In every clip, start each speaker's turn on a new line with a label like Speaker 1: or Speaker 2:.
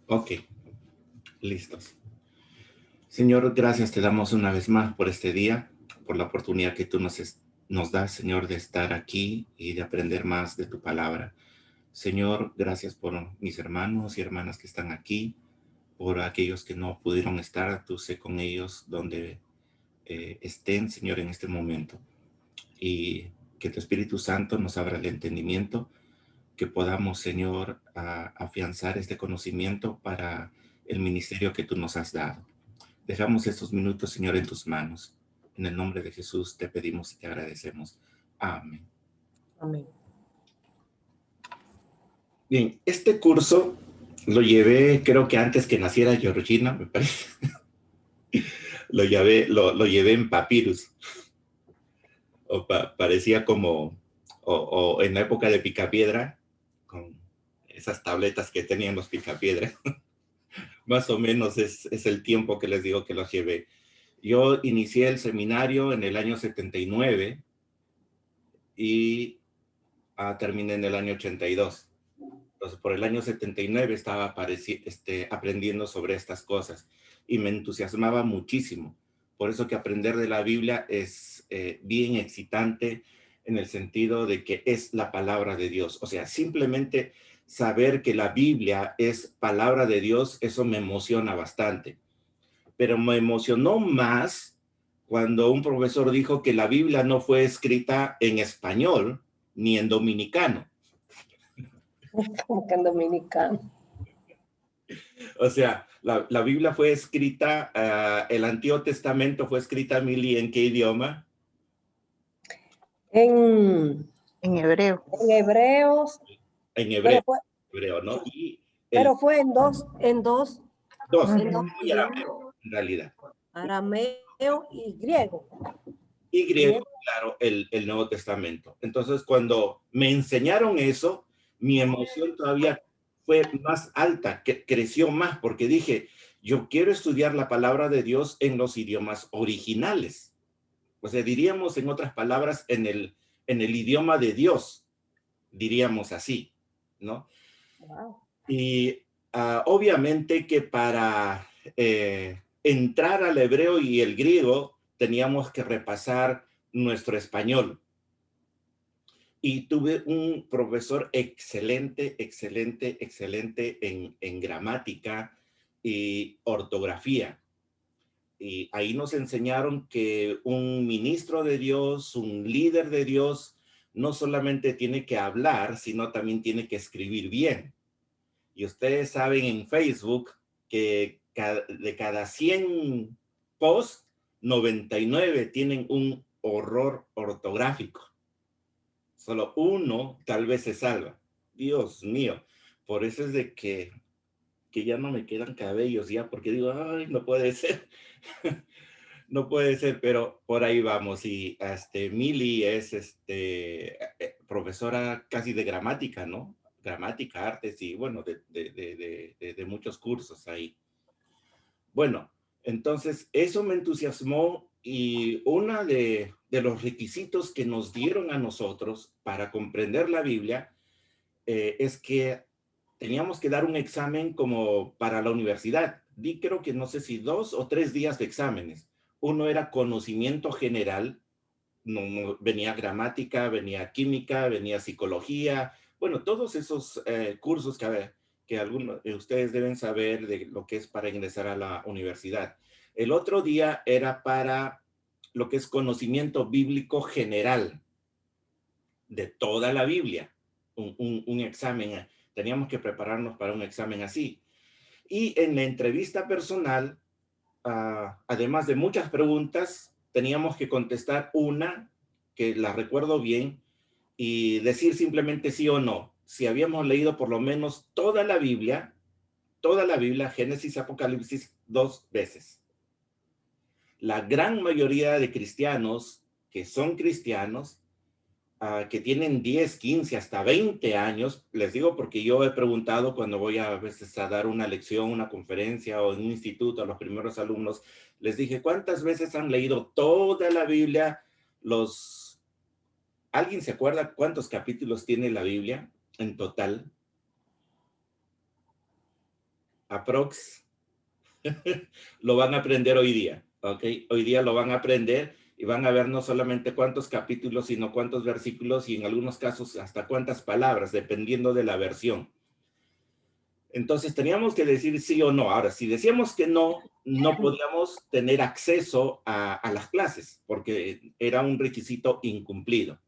Speaker 1: Ok, listos. Señor, gracias te damos una vez más por este día, por la oportunidad que tú nos das, Señor, de estar aquí y de aprender más de tu palabra. Señor, gracias por mis hermanos y hermanas que están aquí, por aquellos que no pudieron estar, tú sé con ellos donde estén, Señor, en este momento. Y que tu Espíritu Santo nos abra el entendimiento, que podamos, Señor, afianzar este conocimiento para el ministerio que tú nos has dado. Dejamos estos minutos, Señor, en tus manos. En el nombre de Jesús te pedimos y te agradecemos. Amén.
Speaker 2: Amén.
Speaker 1: Bien, este curso lo llevé, creo que antes que naciera Georgina, me parece. Lo llevé en Papyrus. Parecía como, o en la época de Picapiedra, con esas tabletas que tenían los Picapiedra. Más o menos es el tiempo que les digo que los llevé. Yo inicié el seminario en el año 79 y terminé en el año 82. Entonces, por el año 79 estaba aprendiendo sobre estas cosas y me entusiasmaba muchísimo. Por eso que aprender de la Biblia es bien excitante en el sentido de que es la palabra de Dios. O sea, simplemente saber que la Biblia es palabra de Dios, eso me emociona bastante. Pero me emocionó más cuando un profesor dijo que la Biblia no fue escrita en español ni en dominicano.
Speaker 2: Como que en dominicano.
Speaker 1: O sea, la Biblia fue escrita, el Antiguo Testamento fue escrita, Mili, ¿en qué idioma?
Speaker 2: En
Speaker 3: hebreo.
Speaker 2: hebreos,
Speaker 1: En
Speaker 2: pero
Speaker 1: hebreo,
Speaker 2: fue,
Speaker 1: hebreo, ¿no? Y el
Speaker 2: pero fue en dos
Speaker 1: dos,
Speaker 2: en dos
Speaker 1: y arameo, en realidad.
Speaker 2: arameo y griego.
Speaker 1: Y griego, claro, el Nuevo Testamento. Entonces, cuando me enseñaron eso, mi emoción todavía fue más alta, que creció más, porque dije, yo quiero estudiar la palabra de Dios en los idiomas originales. O sea, diríamos en otras palabras, en el idioma de Dios, diríamos así, ¿no?
Speaker 2: Wow.
Speaker 1: Y obviamente que para entrar al hebreo y el griego teníamos que repasar nuestro español. Y tuve un profesor excelente, excelente, excelente en gramática y ortografía. Y ahí nos enseñaron que un ministro de Dios, un líder de Dios, no solamente tiene que hablar, sino también tiene que escribir bien. Y ustedes saben en Facebook que de cada 100 posts, 99 tienen un horror ortográfico. Solo uno tal vez se salva. Dios mío. Por eso es de que ya no me quedan cabellos ya, porque digo, ay, no puede ser. No puede ser, pero por ahí vamos. Y Mili es profesora casi de gramática, ¿no? Gramática, artes y bueno, de muchos cursos ahí. Bueno, entonces eso me entusiasmó y uno de los requisitos que nos dieron a nosotros para comprender la Biblia es que teníamos que dar un examen como para la universidad. Di creo que no sé si 2 o 3 días de exámenes. Uno era conocimiento general, no, venía gramática, venía química, venía psicología, bueno, todos esos cursos que algunos de ustedes deben saber de lo que es para ingresar a la universidad. El otro día era para lo que es conocimiento bíblico general de toda la Biblia, un examen. Teníamos que prepararnos para un examen así. Y en la entrevista personal, además de muchas preguntas, teníamos que contestar una, que la recuerdo bien, y decir simplemente sí o no. Si habíamos leído por lo menos toda la Biblia, Génesis, Apocalipsis, 2 veces. La gran mayoría de cristianos que son cristianos, que tienen 10, 15, hasta 20 años, les digo porque yo he preguntado cuando voy a veces a dar una lección, una conferencia o en un instituto a los primeros alumnos, les dije, ¿cuántas veces han leído toda la Biblia? ¿Alguien se acuerda cuántos capítulos tiene la Biblia en total? aprox, lo van a aprender hoy día, ¿ok? Hoy día lo van a aprender y van a ver no solamente cuántos capítulos, sino cuántos versículos y en algunos casos hasta cuántas palabras, dependiendo de la versión. Entonces teníamos que decir sí o no. Ahora, si decíamos que no, no podíamos tener acceso a las clases porque era un requisito incumplido.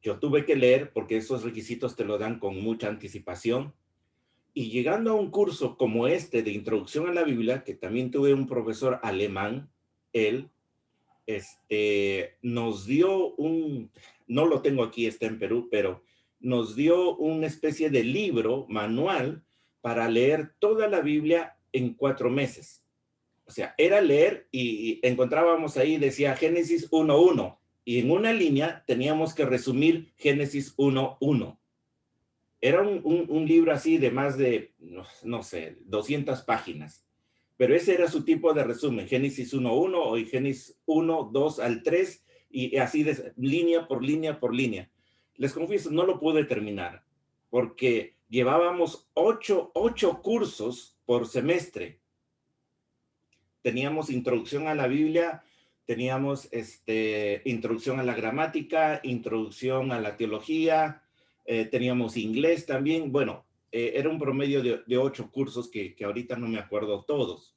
Speaker 1: Yo tuve que leer porque esos requisitos te lo dan con mucha anticipación. Y llegando a un curso como este de Introducción a la Biblia, que también tuve un profesor alemán, él nos dio no lo tengo aquí, está en Perú, pero nos dio una especie de libro, manual, para leer toda la Biblia en 4 meses. O sea, era leer y encontrábamos ahí, decía Génesis 1:1, y en una línea teníamos que resumir Génesis 1:1. Era un libro así de más de, no sé, 200 páginas. Pero ese era su tipo de resumen, Génesis 1:1 o Génesis 1:2 al 3, y así de línea por línea por línea. Les confieso, no lo pude terminar, porque llevábamos ocho cursos por semestre. Teníamos introducción a la Biblia, teníamos introducción a la gramática, introducción a la teología, teníamos inglés también. Bueno, era un promedio de 8 cursos que ahorita no me acuerdo todos.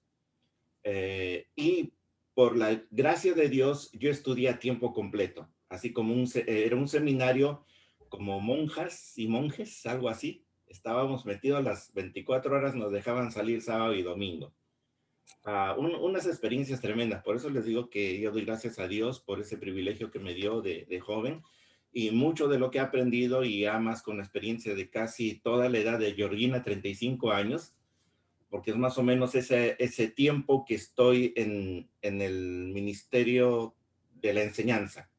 Speaker 1: Y por la gracia de Dios, yo estudié a tiempo completo, así como era un seminario como monjas y monjes, algo así. Estábamos metidos las 24 horas, nos dejaban salir sábado y domingo. Unas experiencias tremendas. Por eso les digo que yo doy gracias a Dios por ese privilegio que me dio de joven, y mucho de lo que he aprendido, y ya más con la experiencia de casi toda la edad de Georgina, 35 años, porque es más o menos ese tiempo que estoy en el ministerio de la enseñanza.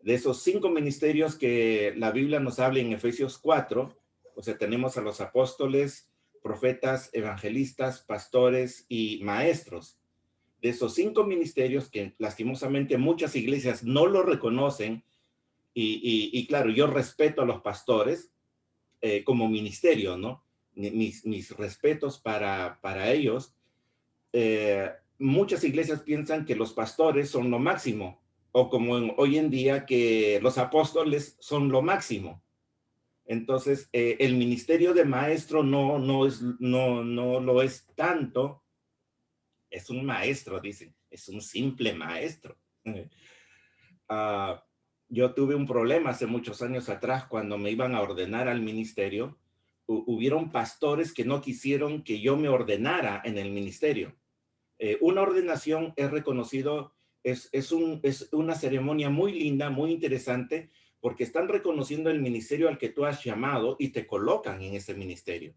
Speaker 1: De esos 5 ministerios que la Biblia nos habla en Efesios 4, o sea, tenemos a los apóstoles, profetas, evangelistas, pastores y maestros. De esos 5 ministerios que lastimosamente muchas iglesias no lo reconocen, y claro, yo respeto a los pastores como ministerio, ¿no? Mis respetos para ellos. Muchas iglesias piensan que los pastores son lo máximo, o como hoy en día que los apóstoles son lo máximo. Entonces, el ministerio de maestro no lo es tanto. Es un maestro, dicen, es un simple maestro. Uh, yo tuve un problema hace muchos años atrás cuando me iban a ordenar al ministerio. Hubieron pastores que no quisieron que yo me ordenara en el ministerio. Una ordenación es reconocido, es una ceremonia muy linda, muy interesante, porque están reconociendo el ministerio al que tú has llamado y te colocan en ese ministerio.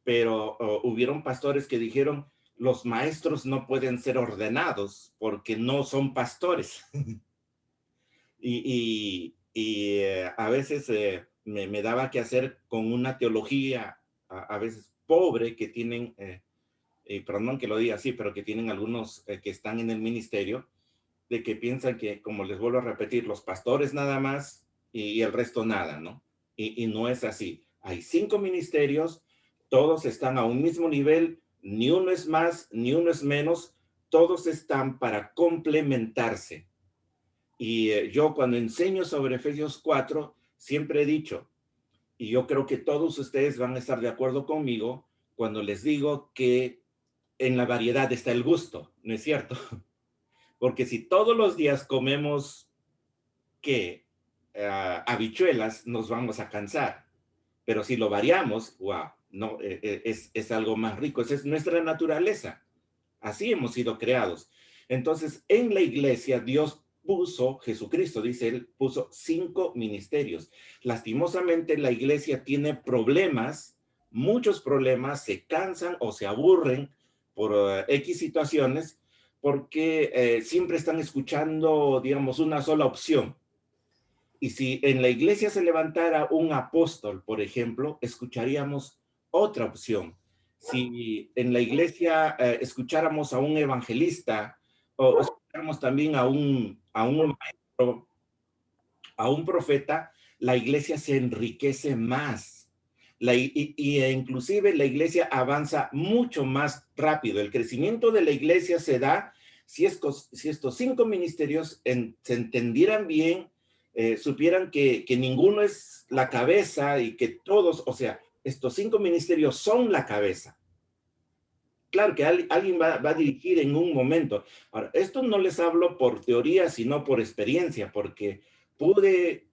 Speaker 1: Pero hubieron pastores que dijeron, los maestros no pueden ser ordenados porque no son pastores. A veces me daba que hacer con una teología a veces pobre que tienen, perdón que lo diga así, pero que tienen algunos que están en el ministerio, de que piensan que, como les vuelvo a repetir, los pastores nada más y el resto nada, ¿no? Y no es así. Hay 5 ministerios, todos están a un mismo nivel, ni uno es más, ni uno es menos, todos están para complementarse. Y yo cuando enseño sobre Efesios 4, siempre he dicho, y yo creo que todos ustedes van a estar de acuerdo conmigo cuando les digo que en la variedad está el gusto, ¿no es cierto? Porque si todos los días comemos, ¿qué? Habichuelas, nos vamos a cansar. Pero si lo variamos, wow, no, es algo más rico. Esa es nuestra naturaleza. Así hemos sido creados. Entonces, en la iglesia, Dios puso, Jesucristo, dice él, puso 5 ministerios. Lastimosamente, la iglesia tiene problemas, muchos problemas, se cansan o se aburren por X situaciones, porque siempre están escuchando, digamos, una sola opción. Y si en la iglesia se levantara un apóstol, por ejemplo, escucharíamos otra opción. Si en la iglesia escucháramos a un evangelista, o escucháramos también a un maestro, a un profeta, la iglesia se enriquece más. Inclusive la iglesia avanza mucho más rápido. El crecimiento de la iglesia se da si estos 5 ministerios se entendieran bien, supieran que ninguno es la cabeza y que todos, o sea, estos 5 ministerios son la cabeza. Claro que alguien va a dirigir en un momento. Ahora, esto no les hablo por teoría, sino por experiencia, porque pude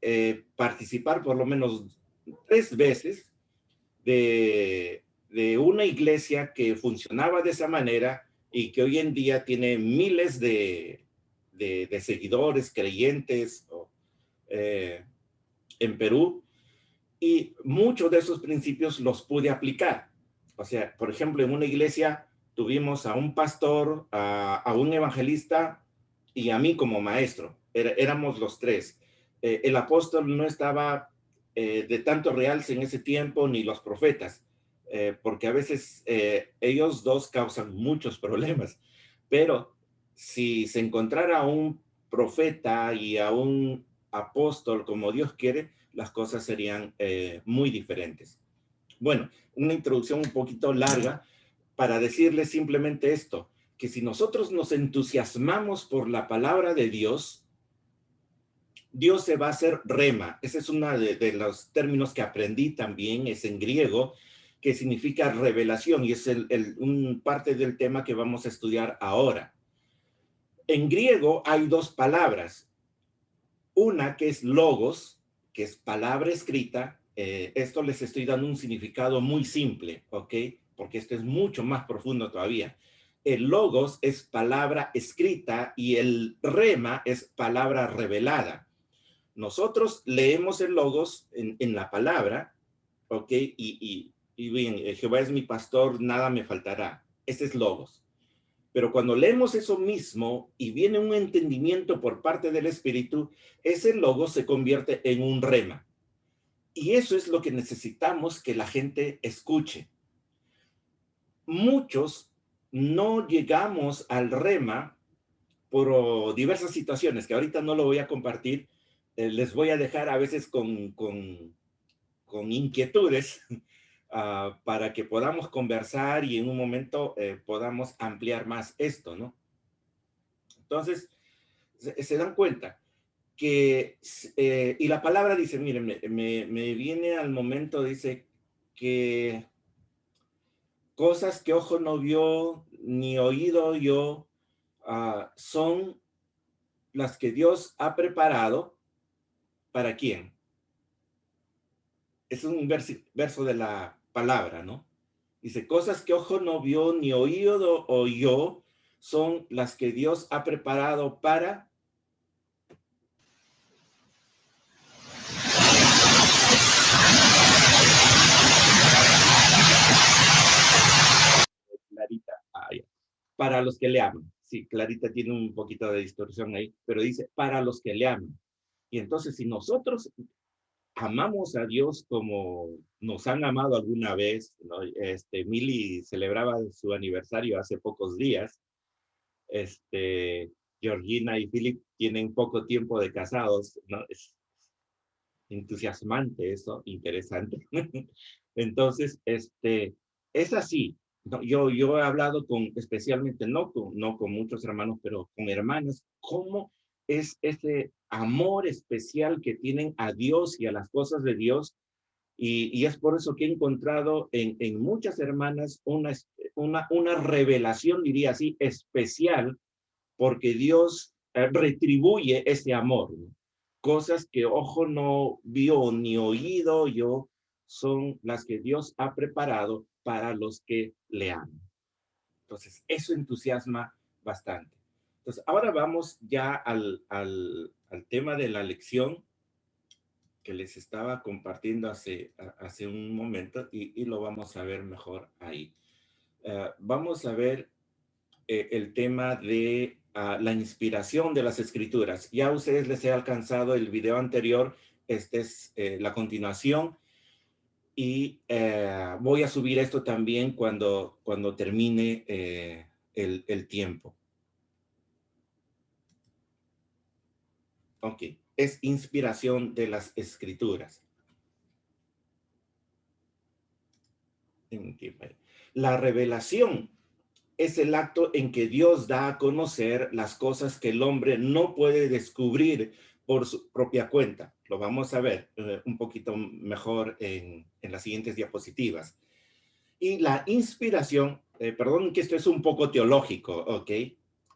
Speaker 1: participar por lo menos 3 veces de una iglesia que funcionaba de esa manera y que hoy en día tiene miles de seguidores, creyentes en Perú, y muchos de esos principios los pude aplicar. O sea, por ejemplo, en una iglesia tuvimos a un pastor, a un evangelista y a mí como maestro. Éramos los 3. El apóstol no estaba de tanto realce en ese tiempo, ni los profetas, porque a veces ellos dos causan muchos problemas. Pero si se encontrara a un profeta y a un apóstol como Dios quiere, las cosas serían muy diferentes. Bueno, una introducción un poquito larga para decirles simplemente esto, que si nosotros nos entusiasmamos por la palabra de Dios, Dios se va a hacer rema. Ese es uno de los términos que aprendí también, es en griego, que significa revelación, y es un parte del tema que vamos a estudiar ahora. En griego hay 2 palabras, una que es logos, que es palabra escrita. Esto les estoy dando un significado muy simple, ¿ok? Porque esto es mucho más profundo todavía. El logos es palabra escrita y el rema es palabra revelada. Nosotros leemos el logos en la palabra, ¿ok? Y bien, Jehová es mi pastor, nada me faltará. Este es logos. Pero cuando leemos eso mismo y viene un entendimiento por parte del Espíritu, ese logo se convierte en un rema. Y eso es lo que necesitamos que la gente escuche. Muchos no llegamos al rema por diversas situaciones que ahorita no lo voy a compartir. Les voy a dejar a veces con inquietudes para que podamos conversar y en un momento podamos ampliar más esto, ¿no? Entonces, se dan cuenta que, y la palabra dice, miren, me viene al momento, dice que cosas que ojo no vio, ni oído yo, son las que Dios ha preparado. ¿Para quién? Es un verso de la palabra, ¿no? Dice, cosas que ojo no vio, ni oído oyó, son las que Dios ha preparado para... Clarita, para los que le aman. Sí, Clarita tiene un poquito de distorsión ahí, pero dice, para los que le aman. Y entonces, si nosotros amamos a Dios como nos han amado alguna vez, ¿no? Mili celebraba su aniversario hace pocos días. Georgina y Philip tienen poco tiempo de casados, ¿no? Es entusiasmante eso, interesante. Entonces, es así. No, yo he hablado especialmente, no con muchos hermanos, pero con hermanas, cómo es ese amor especial que tienen a Dios y a las cosas de Dios. Y es por eso que he encontrado en muchas hermanas una revelación, diría así, especial, porque Dios retribuye ese amor, ¿no? Cosas que ojo no vio ni oído yo, son las que Dios ha preparado para los que le aman. Entonces, eso entusiasma bastante. Entonces, ahora vamos ya al tema de la lección que les estaba compartiendo hace un momento y lo vamos a ver mejor ahí. Vamos a ver el tema de la inspiración de las escrituras. Ya a ustedes les he alcanzado el video anterior, esta es la continuación y voy a subir esto también cuando termine el tiempo. Ok, es inspiración de las escrituras. La revelación es el acto en que Dios da a conocer las cosas que el hombre no puede descubrir por su propia cuenta. Lo vamos a ver un poquito mejor en las siguientes diapositivas. Y la inspiración, perdón que esto es un poco teológico, ¿ok?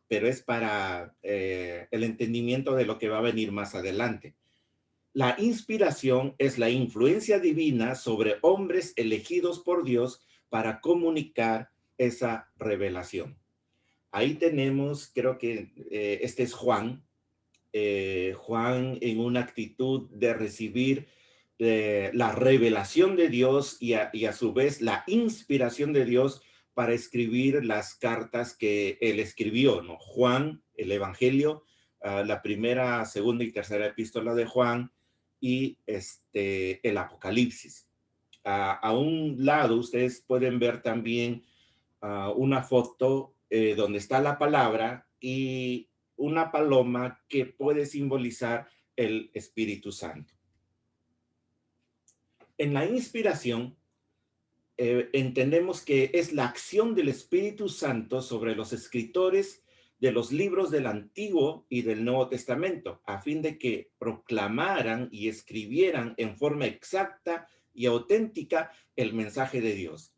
Speaker 1: Pero es para el entendimiento de lo que va a venir más adelante. La inspiración es la influencia divina sobre hombres elegidos por Dios para comunicar esa revelación. Ahí tenemos, creo que este es Juan, Juan en una actitud de recibir la revelación de Dios y a su vez la inspiración de Dios para escribir las cartas que él escribió, ¿no? Juan, el Evangelio, la primera, segunda y tercera epístola de Juan y el Apocalipsis. A un lado ustedes pueden ver también una foto donde está la palabra y una paloma que puede simbolizar el Espíritu Santo. En la inspiración, entendemos que es la acción del Espíritu Santo sobre los escritores de los libros del Antiguo y del Nuevo Testamento, a fin de que proclamaran y escribieran en forma exacta y auténtica el mensaje de Dios.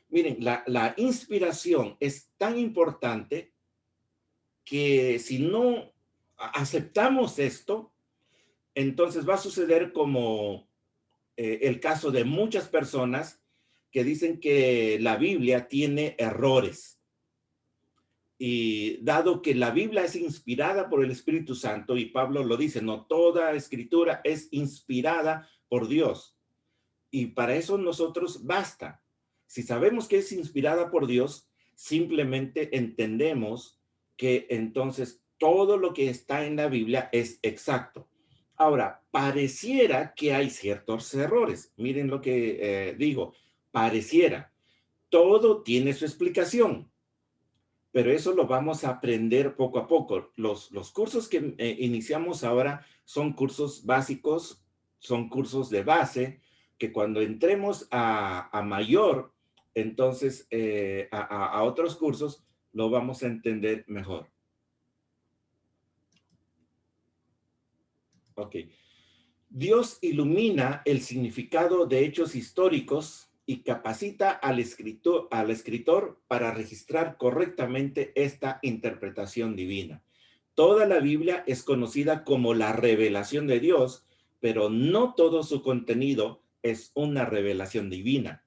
Speaker 1: Miren, la inspiración es tan importante que si no aceptamos esto, entonces va a suceder como el caso de muchas personas que dicen que la Biblia tiene errores. Y dado que la Biblia es inspirada por el Espíritu Santo, y Pablo lo dice, no toda escritura es inspirada por Dios. Y para eso nosotros basta. Si sabemos que es inspirada por Dios, simplemente entendemos que entonces todo lo que está en la Biblia es exacto. Ahora, pareciera que hay ciertos errores. Miren lo que digo, pareciera. Todo tiene su explicación, pero eso lo vamos a aprender poco a poco. Los cursos que iniciamos ahora son cursos básicos, son cursos de base, que cuando entremos a mayor, entonces a otros cursos, lo vamos a entender mejor. Ok. Dios ilumina el significado de hechos históricos y capacita al escritor para registrar correctamente esta interpretación divina. Toda la Biblia es conocida como la revelación de Dios, pero no todo su contenido es una revelación divina.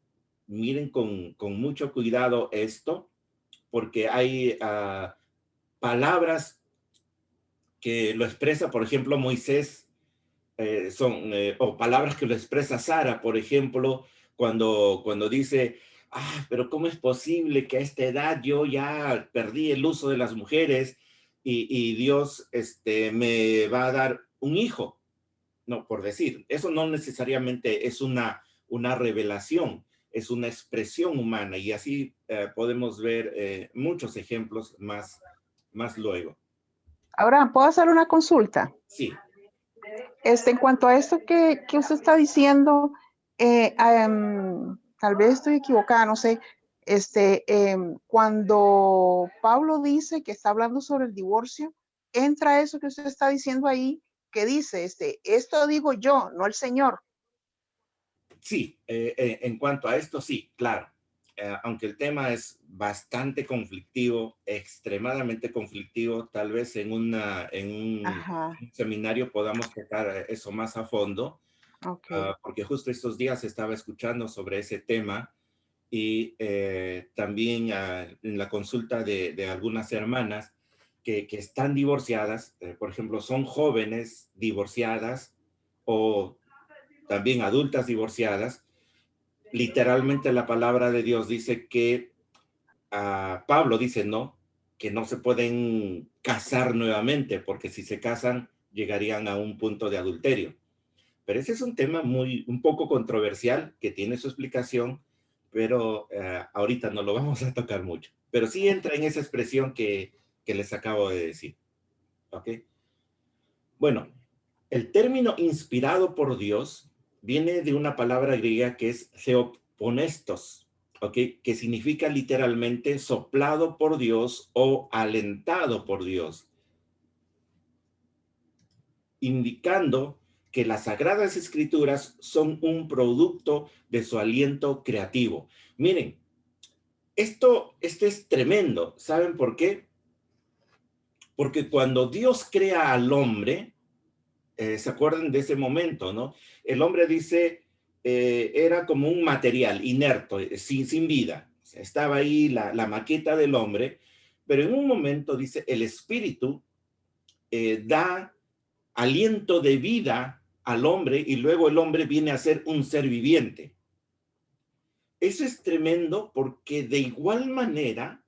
Speaker 1: Miren con mucho cuidado esto, porque hay palabras que lo expresa, por ejemplo, Moisés, o palabras que lo expresa Sara, por ejemplo, cuando dice, pero ¿cómo es posible que a esta edad yo ya perdí el uso de las mujeres y Dios me va a dar un hijo? No, por decir, eso no necesariamente es una revelación, es una expresión humana y así podemos ver muchos ejemplos más luego.
Speaker 3: Ahora, ¿puedo hacer una consulta?
Speaker 1: Sí.
Speaker 3: En cuanto a esto que usted está diciendo, tal vez estoy equivocada, no sé, cuando Pablo dice que está hablando sobre el divorcio, entra eso que usted está diciendo ahí, que dice, esto digo yo, no el Señor.
Speaker 1: Sí, en cuanto a esto, sí, claro. Aunque el tema es bastante conflictivo, extremadamente conflictivo, tal vez en un seminario podamos tocar eso más a fondo,
Speaker 3: Okay.
Speaker 1: porque justo estos días estaba escuchando sobre ese tema y también en la consulta de algunas hermanas que están divorciadas, por ejemplo, son jóvenes divorciadas o también adultas divorciadas. Literalmente la palabra de Dios dice que Pablo dice, no, que no se pueden casar nuevamente, porque si se casan llegarían a un punto de adulterio. Pero ese es un tema un poco controversial, que tiene su explicación, pero ahorita no lo vamos a tocar mucho. Pero sí entra en esa expresión que les acabo de decir. ¿Ok? Bueno, el término inspirado por Dios viene de una palabra griega que es theopnestos, ¿ok? Que significa literalmente soplado por Dios o alentado por Dios, indicando que las Sagradas Escrituras son un producto de su aliento creativo. Miren, esto es tremendo. ¿Saben por qué? Porque cuando Dios crea al hombre, ¿se acuerdan de ese momento, no? El hombre dice, era como un material inerte, sin vida. O sea, estaba ahí la maqueta del hombre, pero en un momento, dice, el espíritu da aliento de vida al hombre y luego el hombre viene a ser un ser viviente. Eso es tremendo porque de igual manera,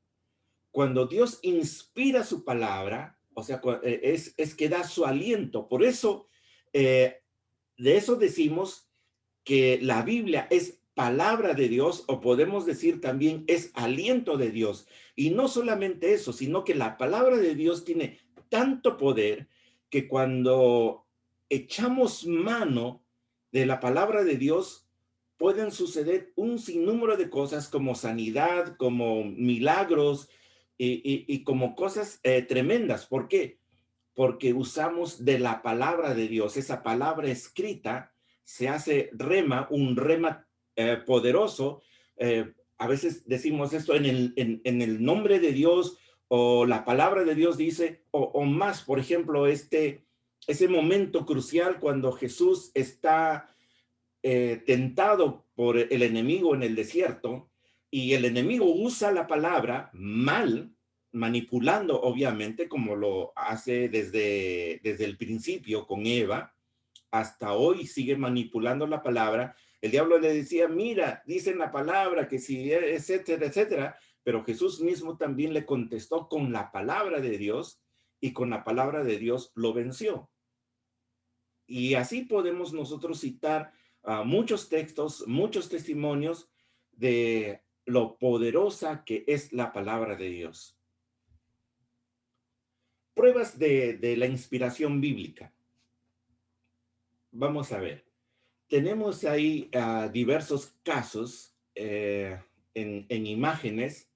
Speaker 1: cuando Dios inspira su palabra, o sea, es que da su aliento. Por eso, de eso decimos que la Biblia es palabra de Dios, o podemos decir también es aliento de Dios. Y no solamente eso, sino que la palabra de Dios tiene tanto poder que cuando echamos mano de la palabra de Dios, pueden suceder un sinnúmero de cosas como sanidad, como milagros y como cosas tremendas. ¿Por qué? Porque usamos de la palabra de Dios. Esa palabra escrita se hace rema, un rema poderoso. A veces decimos esto en el nombre de Dios, o la palabra de Dios dice, o más, por ejemplo, ese momento crucial cuando Jesús está tentado por el enemigo en el desierto, y el enemigo usa la palabra mal, manipulando obviamente como lo hace desde el principio con Eva, hasta hoy sigue manipulando la palabra. El diablo le decía, mira, dicen la palabra que sí, etcétera, etcétera, pero Jesús mismo también le contestó con la palabra de Dios, y con la palabra de Dios lo venció. Y así podemos nosotros citar muchos textos, muchos testimonios de lo poderosa que es la palabra de Dios. Pruebas de la inspiración bíblica. Vamos a ver. Tenemos ahí diversos casos en imágenes.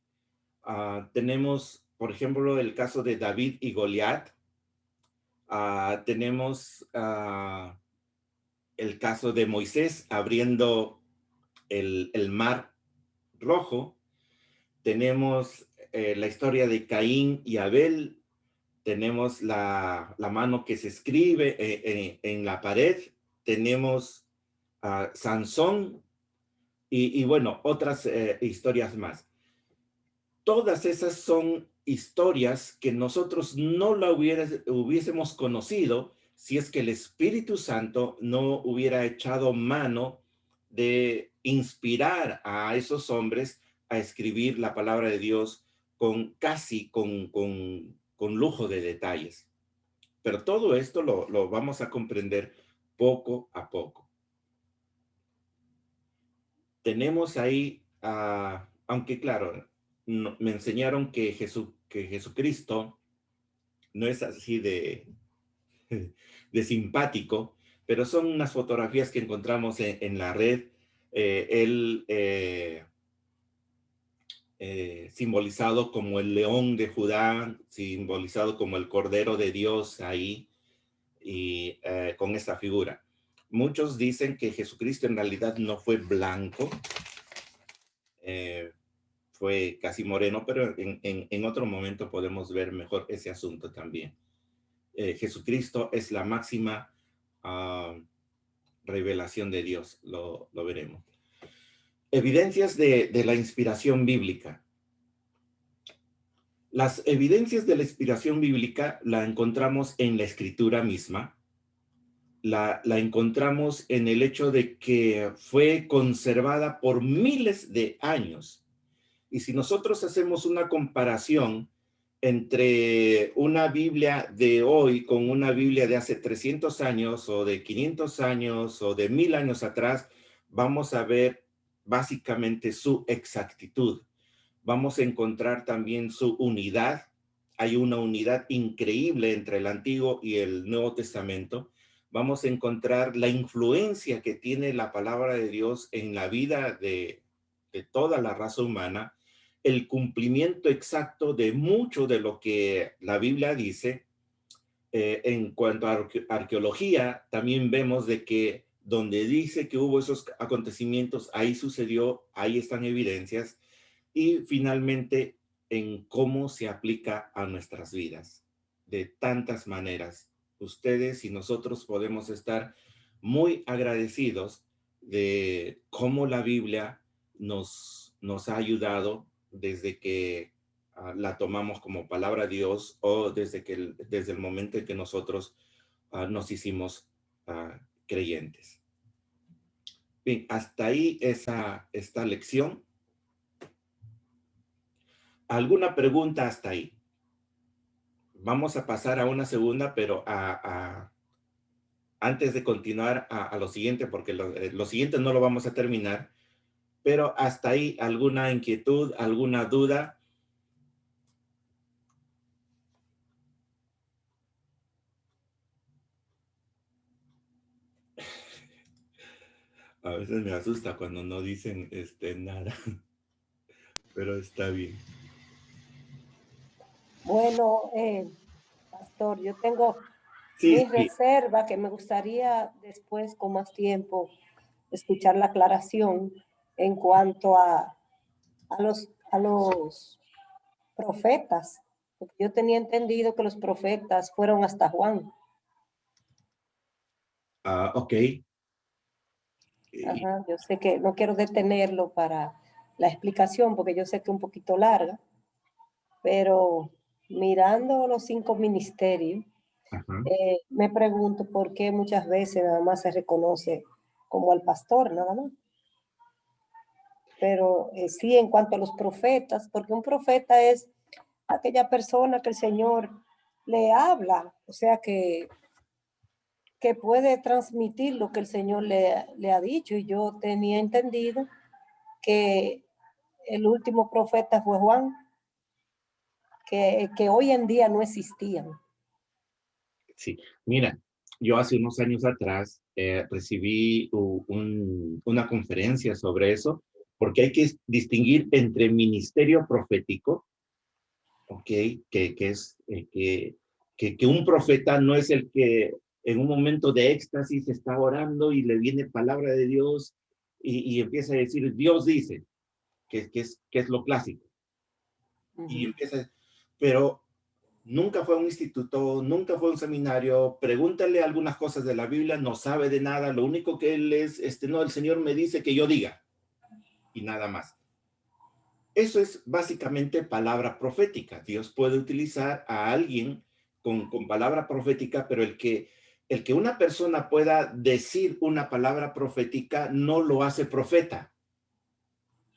Speaker 1: Tenemos, por ejemplo, el caso de David y Goliat. Tenemos el caso de Moisés abriendo el mar rojo. Tenemos la historia de Caín y Abel. Tenemos la mano que se escribe en la pared. Tenemos a Sansón y bueno, otras historias más. Todas esas son historias que nosotros no la hubiésemos conocido si es que el Espíritu Santo no hubiera echado mano de inspirar a esos hombres a escribir la palabra de Dios con lujo de detalles. Pero todo esto lo vamos a comprender poco a poco. Tenemos ahí, aunque claro, me enseñaron que Jesucristo no es así de simpático, pero son unas fotografías que encontramos en la red. Él simbolizado como el león de Judá, simbolizado como el Cordero de Dios ahí, y con esta figura. Muchos dicen que Jesucristo en realidad no fue blanco, fue casi moreno, pero en otro momento podemos ver mejor ese asunto también. Jesucristo es la máxima revelación de Dios, lo veremos. Evidencias de la inspiración bíblica. Las evidencias de la inspiración bíblica la encontramos en la escritura misma, la encontramos en el hecho de que fue conservada por miles de años. Y si nosotros hacemos una comparación entre una Biblia de hoy con una Biblia de hace 300 años o de 500 años o de 1000 años atrás, vamos a ver básicamente su exactitud. Vamos a encontrar también su unidad. Hay una unidad increíble entre el Antiguo y el Nuevo Testamento. Vamos a encontrar la influencia que tiene la palabra de Dios en la vida de de toda la raza humana, el cumplimiento exacto de mucho de lo que la Biblia dice. En cuanto a arqueología, también vemos de que donde dice que hubo esos acontecimientos, ahí sucedió, ahí están evidencias. Y finalmente, en cómo se aplica a nuestras vidas, de tantas maneras. Ustedes y nosotros podemos estar muy agradecidos de cómo la Biblia nos ha ayudado desde que la tomamos como palabra de Dios o desde el momento en que nosotros nos hicimos creyentes. Bien, hasta ahí esta lección. ¿Alguna pregunta hasta ahí? Vamos a pasar a una segunda, pero antes de continuar a lo siguiente, porque lo siguiente no lo vamos a terminar, pero hasta ahí, ¿alguna inquietud, alguna duda? A veces me asusta cuando no dicen nada, pero está bien.
Speaker 2: Bueno, pastor, yo tengo
Speaker 1: Sí,
Speaker 2: mi
Speaker 1: sí.
Speaker 2: reserva que me gustaría después, con más tiempo, escuchar la aclaración en cuanto a los profetas, porque yo tenía entendido que los profetas fueron hasta Juan.
Speaker 1: Ok.
Speaker 2: Ajá, yo sé que no quiero detenerlo para la explicación, porque yo sé que es un poquito larga, pero mirando los 5 ministerios,
Speaker 1: Ajá.
Speaker 2: me pregunto por qué muchas veces nada más se reconoce como al pastor, nada más. Pero sí, en cuanto a los profetas, porque un profeta es aquella persona que el Señor le habla, o sea, que puede transmitir lo que el Señor le ha dicho. Y yo tenía entendido que el último profeta fue Juan, que hoy en día no existían.
Speaker 1: Sí, mira, yo hace unos años atrás recibí una conferencia sobre eso, porque hay que distinguir entre ministerio profético, ¿ok? Que un profeta no es el que en un momento de éxtasis está orando y le viene palabra de Dios y empieza a decir, Dios dice, que es lo clásico. Y empieza, pero nunca fue a un instituto, nunca fue a un seminario, pregúntale algunas cosas de la Biblia, no sabe de nada, lo único que él es, no, el Señor me dice que yo diga, y nada más. Eso es básicamente palabra profética. Dios puede utilizar a alguien con palabra profética, pero el que una persona pueda decir una palabra profética no lo hace profeta.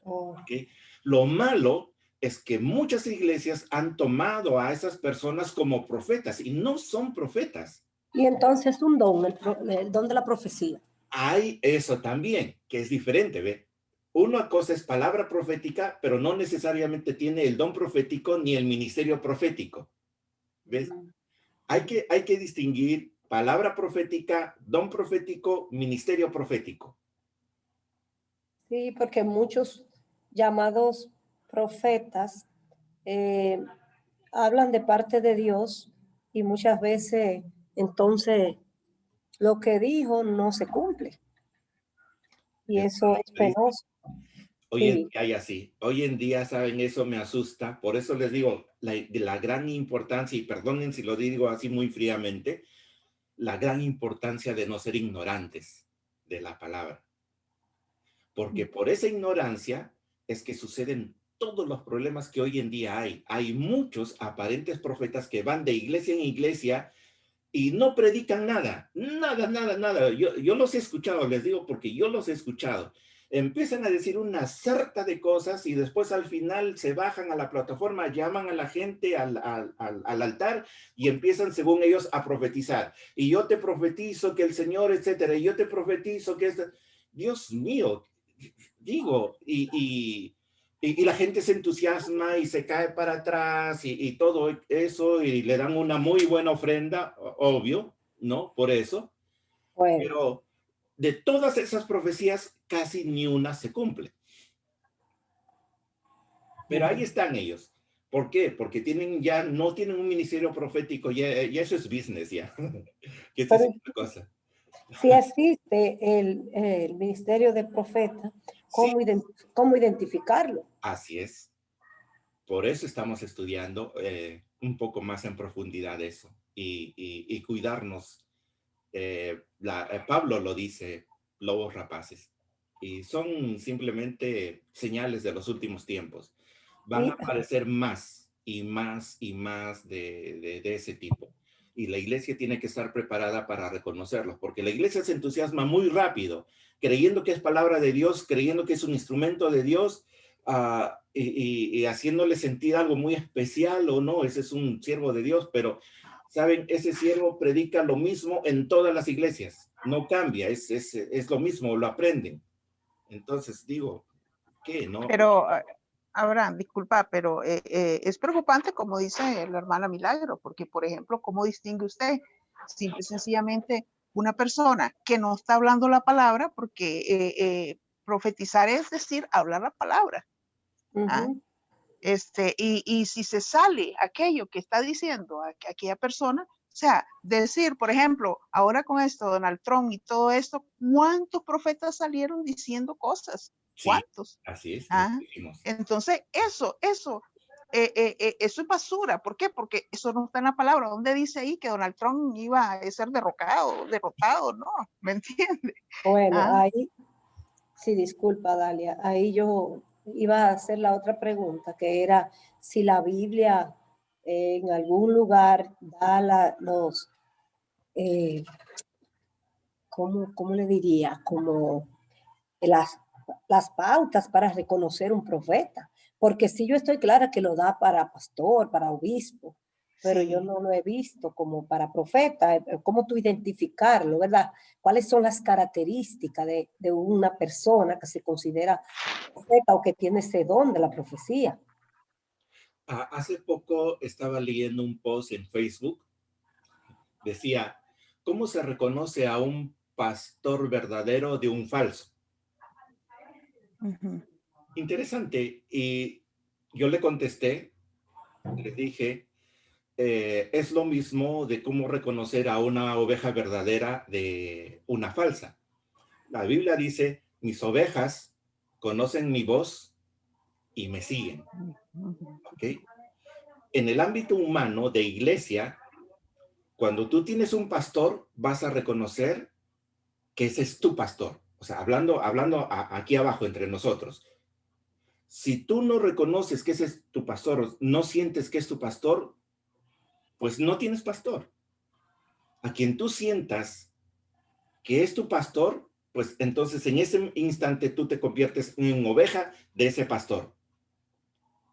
Speaker 2: Oh.
Speaker 1: ¿Okay? Lo malo es que muchas iglesias han tomado a esas personas como profetas y no son profetas.
Speaker 2: Y entonces un don, el don de la profecía.
Speaker 1: Hay eso también, que es diferente, ¿ve? Una cosa es palabra profética, pero no necesariamente tiene el don profético ni el ministerio profético. ¿Ves? Hay que distinguir palabra profética, don profético, ministerio profético.
Speaker 2: Sí, porque muchos llamados profetas eh, hablan de parte de Dios y muchas veces entonces lo que dijo no se cumple y
Speaker 1: Es
Speaker 2: eso es penoso.
Speaker 1: Hoy en
Speaker 2: Sí,
Speaker 1: día hay así. Hoy en día, ¿saben? Eso me asusta. Por eso les digo, la gran importancia, y perdonen si lo digo así muy fríamente, la gran importancia de no ser ignorantes de la palabra. Porque por esa ignorancia es que suceden todos los problemas que hoy en día hay. Hay muchos aparentes profetas que van de iglesia en iglesia y no predican nada, nada, nada, nada. Yo los he escuchado, les digo porque yo los he escuchado. Empiezan a decir una sarta de cosas y después al final se bajan a la plataforma, llaman a la gente al altar y empiezan según ellos a profetizar. Y yo te profetizo que el Señor, etcétera, y yo te profetizo que Dios mío, digo, y la gente se entusiasma y se cae para atrás y todo eso y le dan una muy buena ofrenda, obvio, ¿no? Por eso.
Speaker 2: bueno,
Speaker 1: Pero de todas esas profecías, casi ni una se cumple. Pero ahí están ellos. ¿Por qué? Porque ya no tienen un ministerio profético, ya eso es business, ya. Que esa es
Speaker 2: Pero
Speaker 1: otra cosa.
Speaker 2: si existe el ministerio de profeta,
Speaker 1: Sí,
Speaker 2: ¿cómo identificarlo?
Speaker 1: así es. Por eso estamos estudiando un poco más en profundidad eso y cuidarnos. Pablo lo dice, lobos rapaces. Y son simplemente señales de los últimos tiempos. Van a
Speaker 2: Y,
Speaker 1: aparecer más y más y más de ese tipo. Y la iglesia tiene que estar preparada para reconocerlos, porque la iglesia se entusiasma muy rápido, creyendo que es palabra de Dios, creyendo que es un instrumento de Dios, y haciéndole sentir algo muy especial o no, ese es un siervo de Dios, pero saben, ese siervo predica lo mismo en todas las iglesias, no cambia, es lo mismo, lo aprenden. Entonces digo, ¿qué? No,
Speaker 3: Pero, Abraham, disculpa, pero es preocupante, como dice la hermana Milagro, porque, por ejemplo, ¿cómo distingue usted simple y sencillamente una persona que no está hablando la palabra? Porque profetizar es decir, hablar la palabra. ¿Ah? Y si se sale aquello que está diciendo aquella persona, o sea, decir, por ejemplo, ahora con esto, Donald Trump y todo esto, ¿cuántos profetas salieron diciendo cosas?
Speaker 1: sí,
Speaker 3: ¿Cuántos?
Speaker 1: así es,
Speaker 3: ¿Ah?
Speaker 1: muchísimos.
Speaker 3: Entonces, eso es basura. ¿Por qué? Porque eso no está en la palabra. ¿Dónde dice ahí que Donald Trump iba a ser derrotado? No, ¿me entiende?
Speaker 2: bueno,
Speaker 3: ¿Ah?
Speaker 2: ahí, sí, disculpa, Dalia, ahí yo iba a hacer la otra pregunta, que era si la Biblia en algún lugar da eh, ¿cómo le diría? Como las, las pautas para reconocer un profeta. Porque sí, yo estoy clara que lo da para pastor, para obispo, pero yo
Speaker 3: Sí.
Speaker 2: no lo he visto como para profeta. ¿Cómo tú identificarlo, verdad? ¿Cuáles son las características de una persona que se considera profeta o que tiene ese don de la profecía?
Speaker 1: Hace poco estaba leyendo un post en Facebook, decía, ¿cómo se reconoce a un pastor verdadero de un falso?
Speaker 3: Ujú.
Speaker 1: Interesante. Y yo le contesté, le dije, es lo mismo de cómo reconocer a una oveja verdadera de una falsa. La Biblia dice, mis ovejas conocen mi voz y me siguen.
Speaker 3: Ujú.
Speaker 1: ¿Ok? En el ámbito humano de iglesia, cuando tú tienes un pastor, vas a reconocer que ese es tu pastor. O sea, hablando aquí abajo entre nosotros. Si tú no reconoces que ese es tu pastor, no sientes que es tu pastor, pues no tienes pastor. A quien tú sientas que es tu pastor, pues entonces en ese instante tú te conviertes en oveja de ese pastor.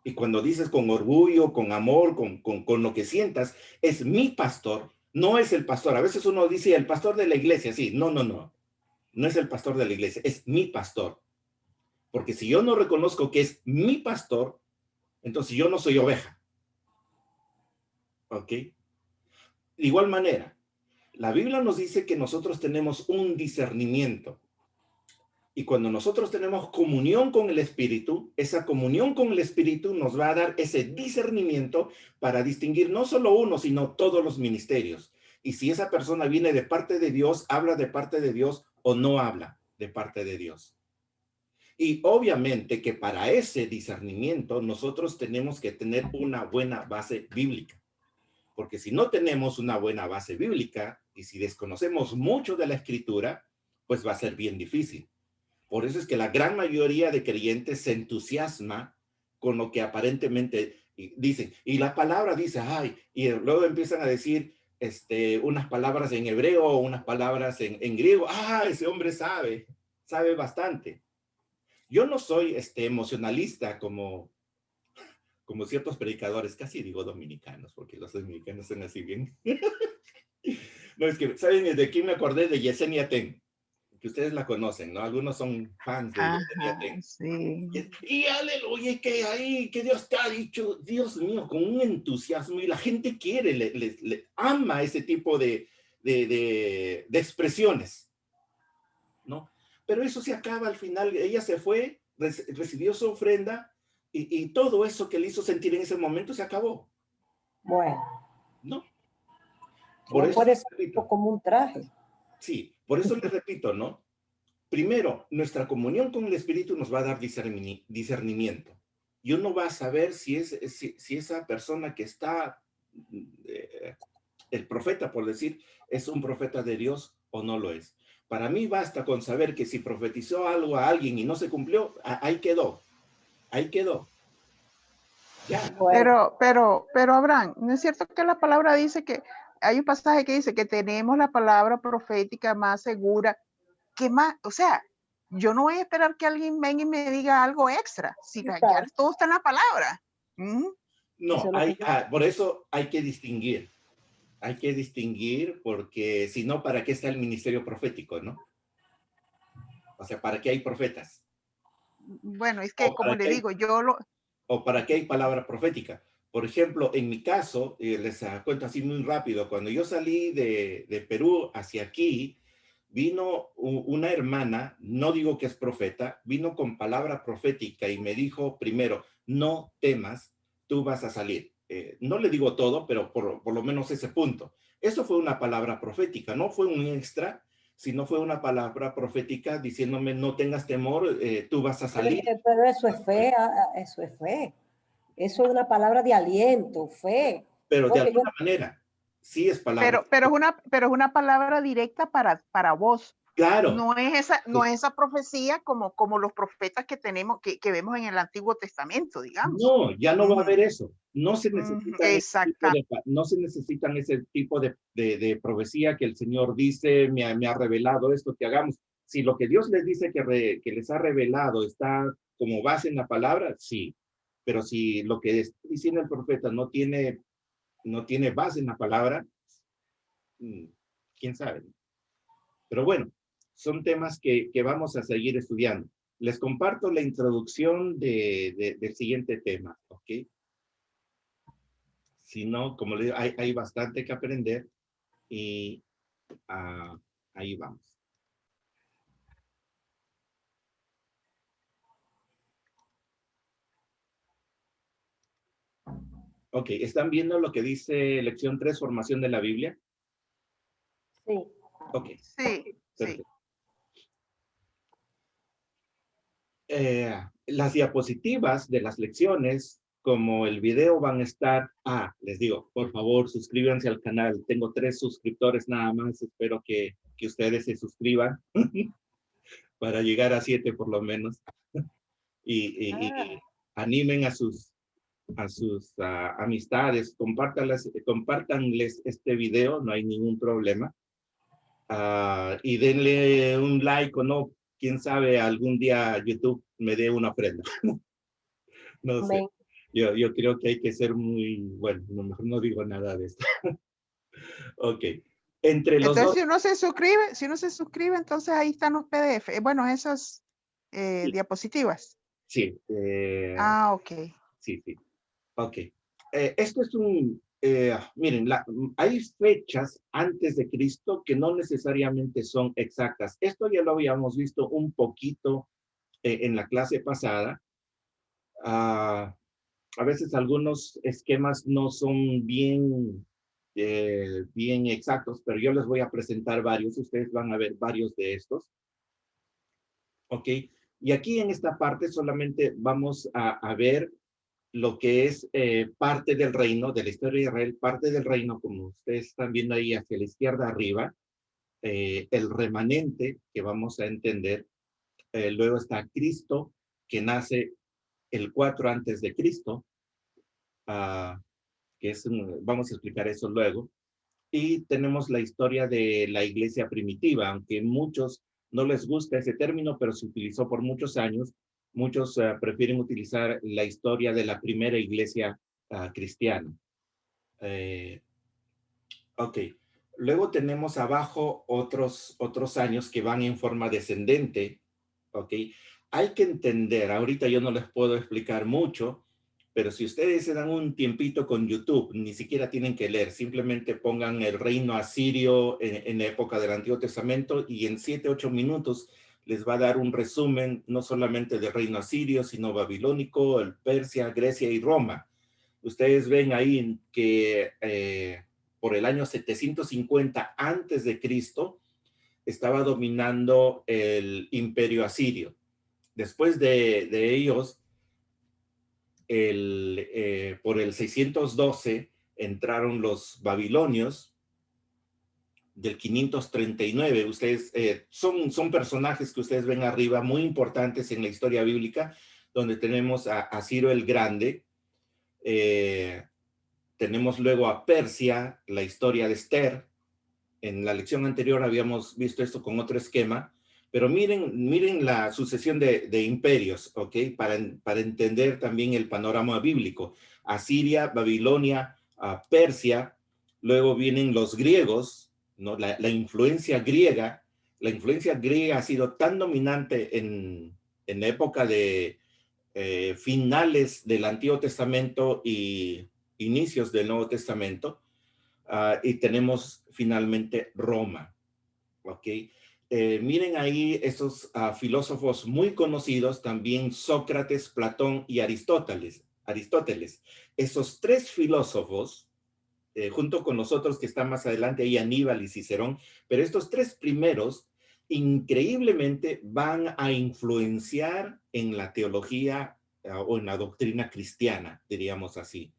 Speaker 1: Y cuando dices con orgullo, con amor, con lo que sientas, es mi pastor, no es el pastor. A veces uno dice, el pastor de la iglesia, sí, no, no, no, no es el pastor de la iglesia, es mi pastor. Porque si yo no reconozco que es mi pastor, entonces yo no soy oveja. ¿Ok? De igual manera, la Biblia nos dice que nosotros tenemos un discernimiento. Y cuando nosotros tenemos comunión con el Espíritu, esa comunión con el Espíritu nos va a dar ese discernimiento para distinguir no solo uno, sino todos los ministerios. Y si esa persona viene de parte de Dios, habla de parte de Dios o no habla de parte de Dios. Y obviamente que para ese discernimiento nosotros tenemos que tener una buena base bíblica. Porque si no tenemos una buena base bíblica y si desconocemos mucho de la escritura, pues va a ser bien difícil. Por eso es que la gran mayoría de creyentes se entusiasma con lo que aparentemente dicen. Y la palabra dice, ay, y luego empiezan a decir unas palabras en hebreo o unas palabras en griego. Ah, ese hombre sabe bastante. Yo no soy emocionalista como ciertos predicadores, casi digo dominicanos, porque los dominicanos son así bien. No, es que, ¿saben de quién me acordé? De Yesenia Ten, que ustedes la conocen, ¿no? Algunos son fans de Yesenia
Speaker 3: Ajá,
Speaker 1: Ten.
Speaker 3: sí.
Speaker 1: Y aleluya, que ahí, que Dios te ha dicho, Dios mío, con un entusiasmo, y la gente quiere, le ama ese tipo de expresiones, ¿no? Pero eso se acaba al final, ella se fue, recibió su ofrenda, y todo eso que le hizo sentir en ese momento se acabó,
Speaker 2: Bueno,
Speaker 1: ¿no? Por
Speaker 2: no
Speaker 1: eso
Speaker 2: puede
Speaker 1: les
Speaker 2: ser
Speaker 1: repito,
Speaker 2: como un traje.
Speaker 1: sí, por eso les repito, ¿no? Primero, nuestra comunión con el Espíritu nos va a dar discernimiento. Y uno va a saber si esa persona que está, eh, el profeta, por decir, es un profeta de Dios o no lo es. Para mí basta con saber que si profetizó algo a alguien y no se cumplió, ahí quedó, ahí quedó. Ya,
Speaker 2: Bueno,
Speaker 3: Pero Abraham, ¿no es cierto que la palabra dice que hay un pasaje que dice que tenemos la palabra profética más segura? ¿Qué más? O sea, yo no voy a esperar que alguien venga y me diga algo extra, si ya todo está en la palabra. ¿Mm?
Speaker 2: eso
Speaker 1: no,
Speaker 2: es lo que yo...
Speaker 1: por eso hay que distinguir. Hay que distinguir porque si no, ¿para qué está el ministerio profético, no? O sea, ¿para qué hay profetas?
Speaker 3: Bueno, es
Speaker 1: ¿O
Speaker 3: que como
Speaker 1: para
Speaker 3: le
Speaker 1: qué hay
Speaker 3: digo,
Speaker 1: ¿O para qué hay palabra profética? Por ejemplo, en mi caso, les cuento así muy rápido, cuando yo salí de Perú hacia aquí, vino una hermana, no digo que es profeta, vino con palabra profética y me dijo primero, no temas, tú vas a salir. No le digo todo, pero por lo menos ese punto. Eso fue una palabra profética, no fue un extra, sino fue una palabra profética diciéndome, no tengas temor, tú vas a salir.
Speaker 2: Pero eso es fe, eso es fe. Eso es una palabra de aliento, fe.
Speaker 1: Pero de
Speaker 2: Oye, yo,
Speaker 1: alguna manera, sí es palabra.
Speaker 3: pero es una palabra directa para vos.
Speaker 1: Claro,
Speaker 3: No es esa profecía como los profetas que tenemos, que vemos en el Antiguo Testamento, digamos.
Speaker 1: no, ya no va a haber eso. No se necesitan ese tipo
Speaker 3: Exacta.
Speaker 1: no se necesitan ese tipo de profecía que el Señor dice, me ha revelado esto que hagamos. Si lo que Dios les dice que les ha revelado está como base en la palabra, sí. Pero si lo que está diciendo el profeta no tiene base en la palabra, quién sabe. Pero bueno, son temas que vamos a seguir estudiando. Les comparto la introducción del siguiente tema, ¿ok? Si no, como le digo, hay bastante que aprender y ahí vamos. Ok, ¿están viendo lo que dice lección 3, formación de la Biblia?
Speaker 2: sí.
Speaker 1: Ok,
Speaker 3: Sí, sí.
Speaker 1: perfecto. Las diapositivas de las lecciones, como el video, van a estar, les digo, por favor, suscríbanse al canal. Tengo 3 suscriptores nada más, espero que ustedes se suscriban para llegar a 7 por lo menos. Y animen a sus amistades, compártanles este video, no hay ningún problema. Y denle un like o no, quién sabe, algún día YouTube me dé una ofrenda. No sé.
Speaker 2: Amén.
Speaker 1: Yo creo que hay que ser muy, bueno, a lo mejor no digo nada de esto. Ok. Entre los
Speaker 3: Entonces,
Speaker 1: dos.
Speaker 3: si uno se suscribe, entonces ahí están los PDF. Bueno, esas
Speaker 1: Sí,
Speaker 3: diapositivas.
Speaker 1: sí,
Speaker 3: Ok.
Speaker 1: sí, sí. Ok. Esto es miren, hay fechas antes de Cristo que no necesariamente son exactas. Esto ya lo habíamos visto un poquito en la clase pasada. A veces algunos esquemas no son bien exactos, pero yo les voy a presentar varios. Ustedes van a ver varios de estos. Ok. Y aquí en esta parte solamente vamos a ver lo que es parte del reino, de la historia de Israel, parte del reino, como ustedes están viendo ahí hacia la izquierda arriba, el remanente que vamos a entender. Luego está Cristo, que nace el 4 antes de Cristo, vamos a explicar eso luego. Y tenemos la historia de la iglesia primitiva, aunque muchos no les gusta ese término, pero se utilizó por muchos años. Muchos prefieren utilizar la historia de la primera iglesia cristiana. Ok. Luego tenemos abajo otros años que van en forma descendente. Ok. Hay que entender, ahorita yo no les puedo explicar mucho, pero si ustedes se dan un tiempito con YouTube, ni siquiera tienen que leer, simplemente pongan el reino asirio en la época del Antiguo Testamento y en 7, 8 minutos les va a dar un resumen no solamente del reino asirio, sino babilónico, el Persia, Grecia y Roma. Ustedes ven ahí que por el año 750 antes de Cristo estaba dominando el imperio asirio. Después de ellos, por el 612 entraron los babilonios. Del 539, ustedes son personajes que ustedes ven arriba muy importantes en la historia bíblica, donde tenemos a Ciro el Grande, tenemos luego a Persia, la historia de Esther. En la lección anterior habíamos visto esto con otro esquema, pero miren la sucesión de imperios, ¿ok? Para entender también el panorama bíblico. Asiria, Babilonia, Persia, luego vienen los griegos, ¿no? La influencia griega ha sido tan dominante en la época de finales del Antiguo Testamento y inicios del Nuevo Testamento, y tenemos finalmente Roma, ¿ok? Miren ahí esos filósofos muy conocidos, también Sócrates, Platón y Aristóteles. Esos tres filósofos, junto con los otros que están más adelante, ahí Aníbal y Cicerón, pero estos tres primeros increíblemente van a influenciar en la teología o en la doctrina cristiana, diríamos así.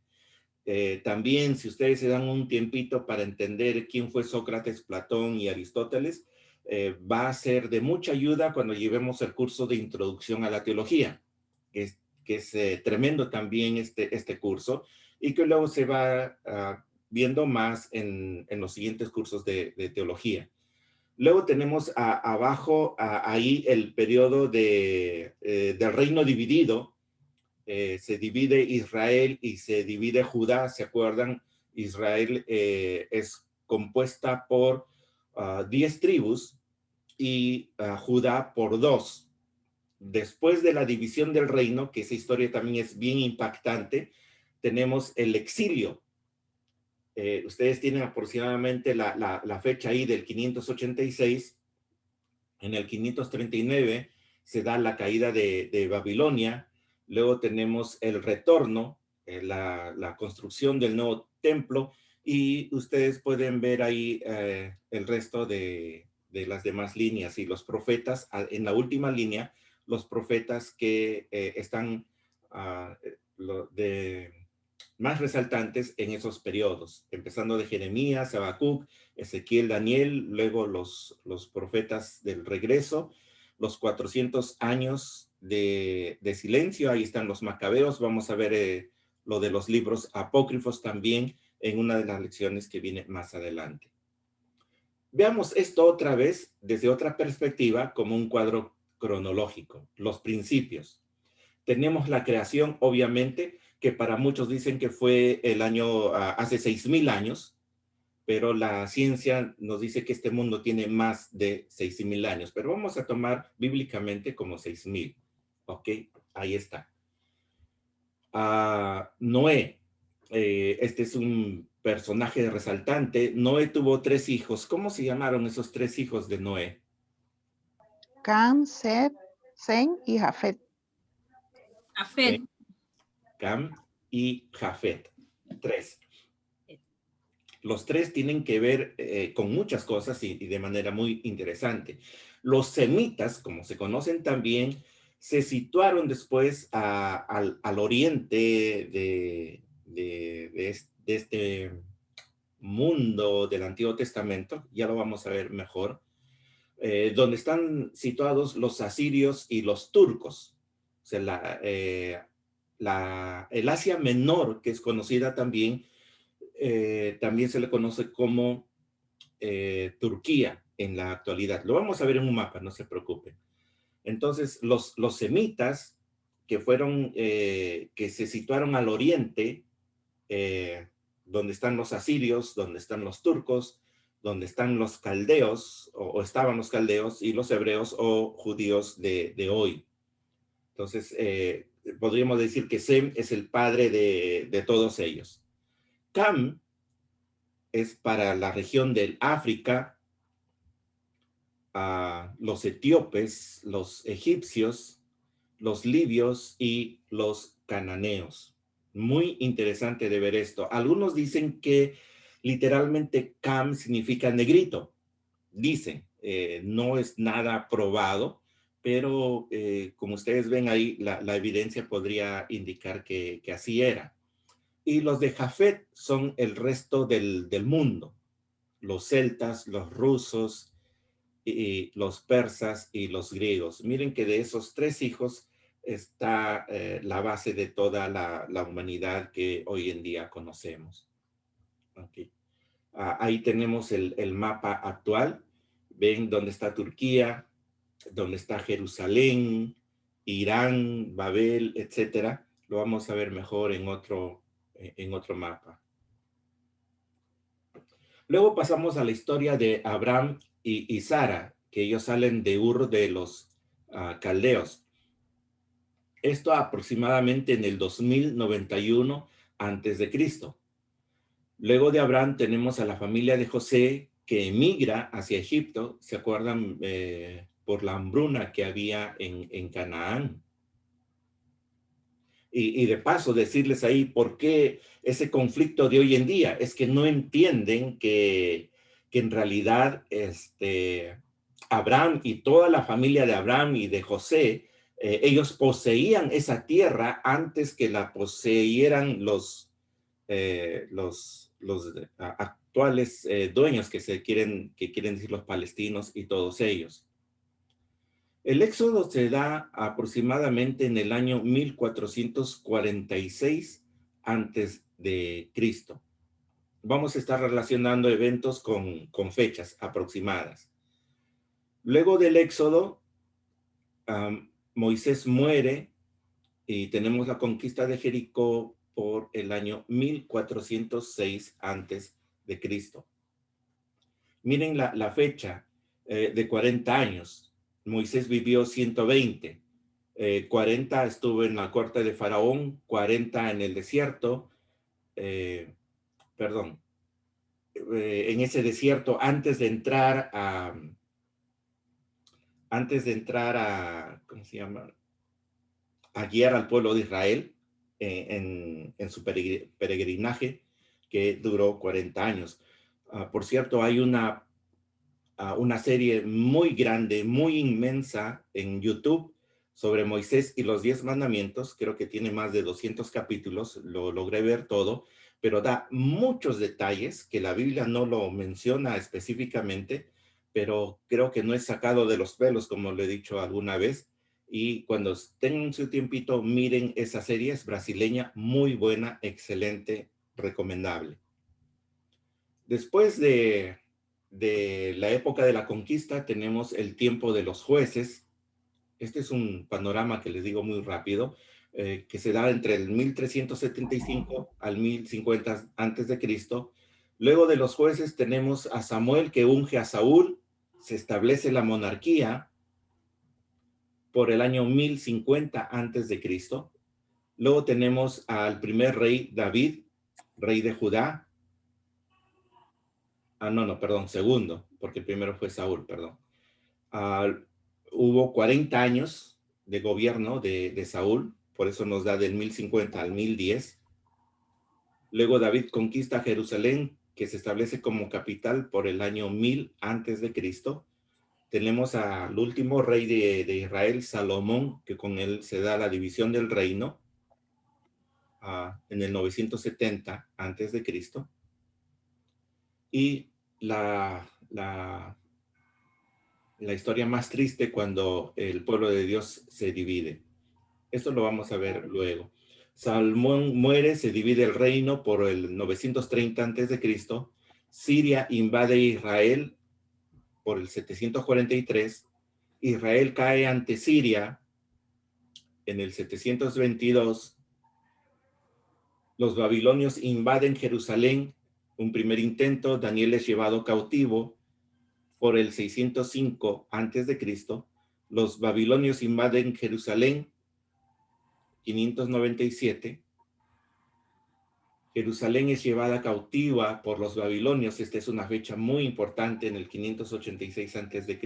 Speaker 1: También, si ustedes se dan un tiempito para entender quién fue Sócrates, Platón y Aristóteles, va a ser de mucha ayuda cuando llevemos el curso de Introducción a la Teología, que es tremendo también este curso, y que luego se va viendo más en los siguientes cursos de teología. Luego tenemos abajo ahí el periodo del reino dividido. Se divide Israel y se divide Judá, ¿se acuerdan? Israel es compuesta por 10 tribus y Judá por 2. Después de la división del reino, que esa historia también es bien impactante, tenemos el exilio. Ustedes tienen aproximadamente la fecha ahí del 586. En el 539 se da la caída de Babilonia. Luego tenemos el retorno, la construcción del nuevo templo, y ustedes pueden ver ahí el resto de las demás líneas y los profetas, en la última línea, los profetas que están más resaltantes en esos periodos, empezando de Jeremías, Habacuc, Ezequiel, Daniel, luego los profetas del regreso, los 400 años de silencio, ahí están los macabeos, vamos a ver lo de los libros apócrifos también en una de las lecciones que viene más adelante. Veamos esto otra vez desde otra perspectiva como un cuadro cronológico, los principios. Tenemos la creación, obviamente, que para muchos dicen que fue el año, hace 6,000 años, pero la ciencia nos dice que este mundo tiene más de 6,000 años, pero vamos a tomar bíblicamente como 6,000, ¿ok? Ahí está. Noé, este es un personaje resaltante. Noé tuvo 3 hijos. ¿Cómo se llamaron esos 3 hijos de Noé?
Speaker 3: Cam, Seth, Sem y Jafet.
Speaker 4: Jafet.
Speaker 1: Cam y Jafet. 3. Los 3 tienen que ver con muchas cosas y de manera muy interesante. Los semitas, como se conocen también, se situaron después al oriente de este mundo del Antiguo Testamento, ya lo vamos a ver mejor, donde están situados los asirios y los turcos. O sea, el Asia Menor, que es conocida también, también se le conoce como Turquía en la actualidad. Lo vamos a ver en un mapa, no se preocupen. Entonces, los semitas que se situaron al oriente, donde están los asirios, donde están los turcos, donde están los caldeos, o estaban los caldeos, y los hebreos o judíos de hoy. Entonces, podríamos decir que Sem es el padre de todos ellos. Cam es para la región del África, los etíopes, los egipcios, los libios y los cananeos. Muy interesante de ver esto. Algunos dicen que literalmente Cam significa negrito. Dicen, no es nada probado, pero como ustedes ven ahí, la evidencia podría indicar que así era. Y los de Jafet son el resto del mundo. Los celtas, los rusos, y los persas y los griegos. Miren que de esos tres hijos está la base de toda la humanidad que hoy en día conocemos. Okay. Ahí tenemos el mapa actual. Ven dónde está Turquía, dónde está Jerusalén, Irán, Babel, etcétera. Lo vamos a ver mejor en otro mapa. Luego pasamos a la historia de Abraham y Sara, que ellos salen de Ur de los caldeos. Esto aproximadamente en el 2091 antes de Cristo. Luego de Abraham tenemos a la familia de José que emigra hacia Egipto, ¿se acuerdan? Por la hambruna que había en Canaán. Y de paso decirles ahí por qué ese conflicto de hoy en día es que no entienden que en realidad Abraham y toda la familia de Abraham y de José, ellos poseían esa tierra antes que la poseyeran los actuales dueños que quieren decir los palestinos y todos ellos. El éxodo se da aproximadamente en el año 1446 antes de Cristo. Vamos a estar relacionando eventos con fechas aproximadas. Luego del éxodo, Moisés muere y tenemos la conquista de Jericó por el año 1406 antes de Cristo. Miren la fecha de 40 años. Moisés vivió 120. 40 estuvo en la corte de Faraón, 40 en el desierto. En ese desierto antes de entrar a ¿cómo se llama? A guiar al pueblo de Israel en su peregrinaje que duró 40 años. Por cierto, hay una serie muy grande, muy inmensa en YouTube sobre Moisés y los 10 mandamientos. Creo que tiene más de 200 capítulos, lo logré ver todo, pero da muchos detalles que la Biblia no lo menciona específicamente, pero creo que no es sacado de los pelos, como lo he dicho alguna vez. Y cuando tengan su tiempito, miren esa serie, es brasileña, muy buena, excelente, recomendable. Después de la época de la conquista tenemos el tiempo de los jueces. Este es un panorama que les digo muy rápido, que se da entre el 1375 al 1050 antes de Cristo. Luego de los jueces tenemos a Samuel que unge a Saúl, se establece la monarquía por el año 1050 antes de Cristo. Luego tenemos al primer rey David, rey de Judá. Segundo, porque el primero fue Saúl, perdón. Hubo 40 años de gobierno de Saúl, por eso nos da del 1050 al 1010. Luego David conquista Jerusalén, que se establece como capital por el año 1000 antes de Cristo. Tenemos al último rey de Israel, Salomón, que con él se da la división del reino en el 970 antes de Cristo. Y la historia más triste cuando el pueblo de Dios se divide. Esto lo vamos a ver luego. Salomón muere, se divide el reino por el 930 antes de Cristo. Siria invade Israel por el 743. Israel cae ante Siria en el 722. Los babilonios invaden Jerusalén. Un primer intento, Daniel es llevado cautivo por el 605 antes de Cristo. Los babilonios invaden Jerusalén, 597. Jerusalén es llevada cautiva por los babilonios. Esta es una fecha muy importante en el 586 a.C.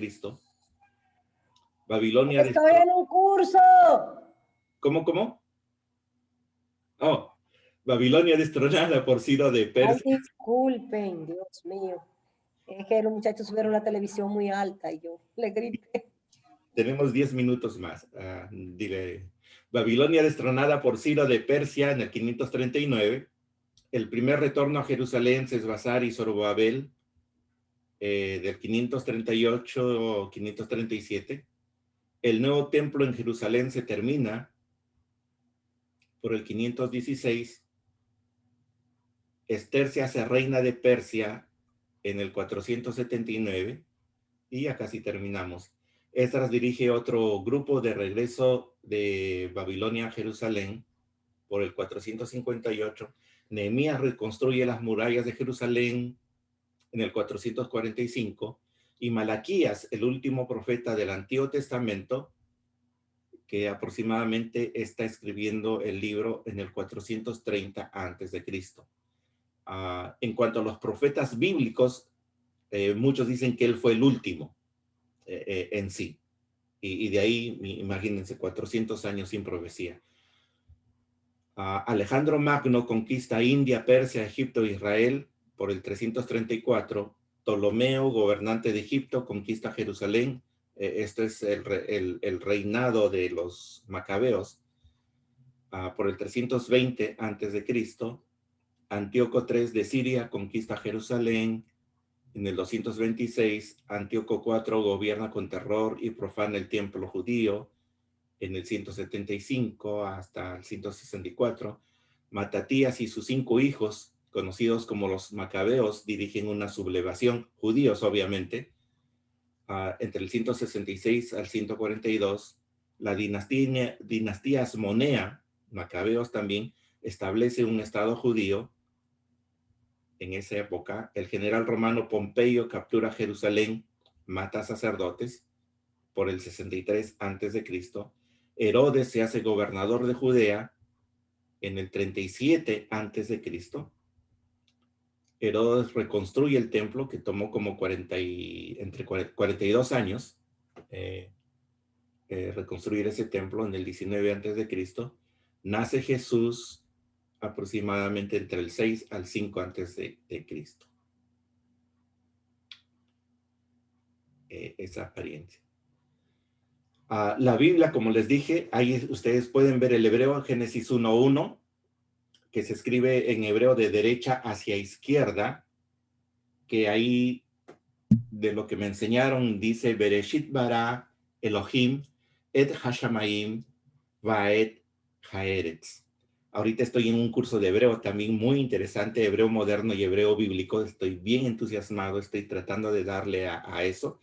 Speaker 1: Babilonia
Speaker 2: Estoy en un curso.
Speaker 1: ¿Cómo? Oh, Babilonia destronada por Ciro de
Speaker 2: Ay,
Speaker 1: Persia.
Speaker 2: disculpen, Dios mío. Es que los muchachos subieron la televisión muy alta y yo le grité.
Speaker 1: Tenemos 10 minutos más. Dile, Babilonia destronada por Ciro de Persia en el 539. El primer retorno a Jerusalén, Sesbazar y Zorobabel, del 538-537. El nuevo templo en Jerusalén se termina por el 516. Esther se hace reina de Persia en el 479 y ya casi terminamos. Esdras dirige otro grupo de regreso de Babilonia a Jerusalén por el 458. Nehemías reconstruye las murallas de Jerusalén en el 445 y Malaquías, el último profeta del Antiguo Testamento, que aproximadamente está escribiendo el libro en el 430 a.C. En cuanto a los profetas bíblicos, muchos dicen que él fue el último en sí. Y de ahí, imagínense, 400 años sin profecía. Alejandro Magno conquista India, Persia, Egipto e Israel por el 334. Ptolomeo, gobernante de Egipto, conquista Jerusalén. Esto es el reinado de los macabeos. Por el 320 a.C. Antíoco III de Siria conquista Jerusalén. En el 226, Antíoco IV gobierna con terror y profana el templo judío. En el 175 hasta el 164, Matatías y sus 5 hijos, conocidos como los macabeos, dirigen una sublevación, judíos obviamente. Entre el 166 al 142, la dinastía Asmonea, macabeos también, establece un estado judío. En esa época, el general romano Pompeyo captura Jerusalén, mata sacerdotes por el 63 a.C. Herodes se hace gobernador de Judea en el 37 a.C. Herodes reconstruye el templo que tomó como 42 años reconstruir ese templo en el 19 a.C. Nace Jesús aproximadamente entre el 6 al 5 a.C. Esa apariencia. La Biblia, como les dije, ahí ustedes pueden ver el hebreo Génesis 1:1, que se escribe en hebreo de derecha hacia izquierda, que ahí de lo que me enseñaron dice Bereshit bara Elohim et hashamayim vaet haeretz. Ahorita estoy en un curso de hebreo también muy interesante, hebreo moderno y hebreo bíblico. Estoy bien entusiasmado, estoy tratando de darle a eso,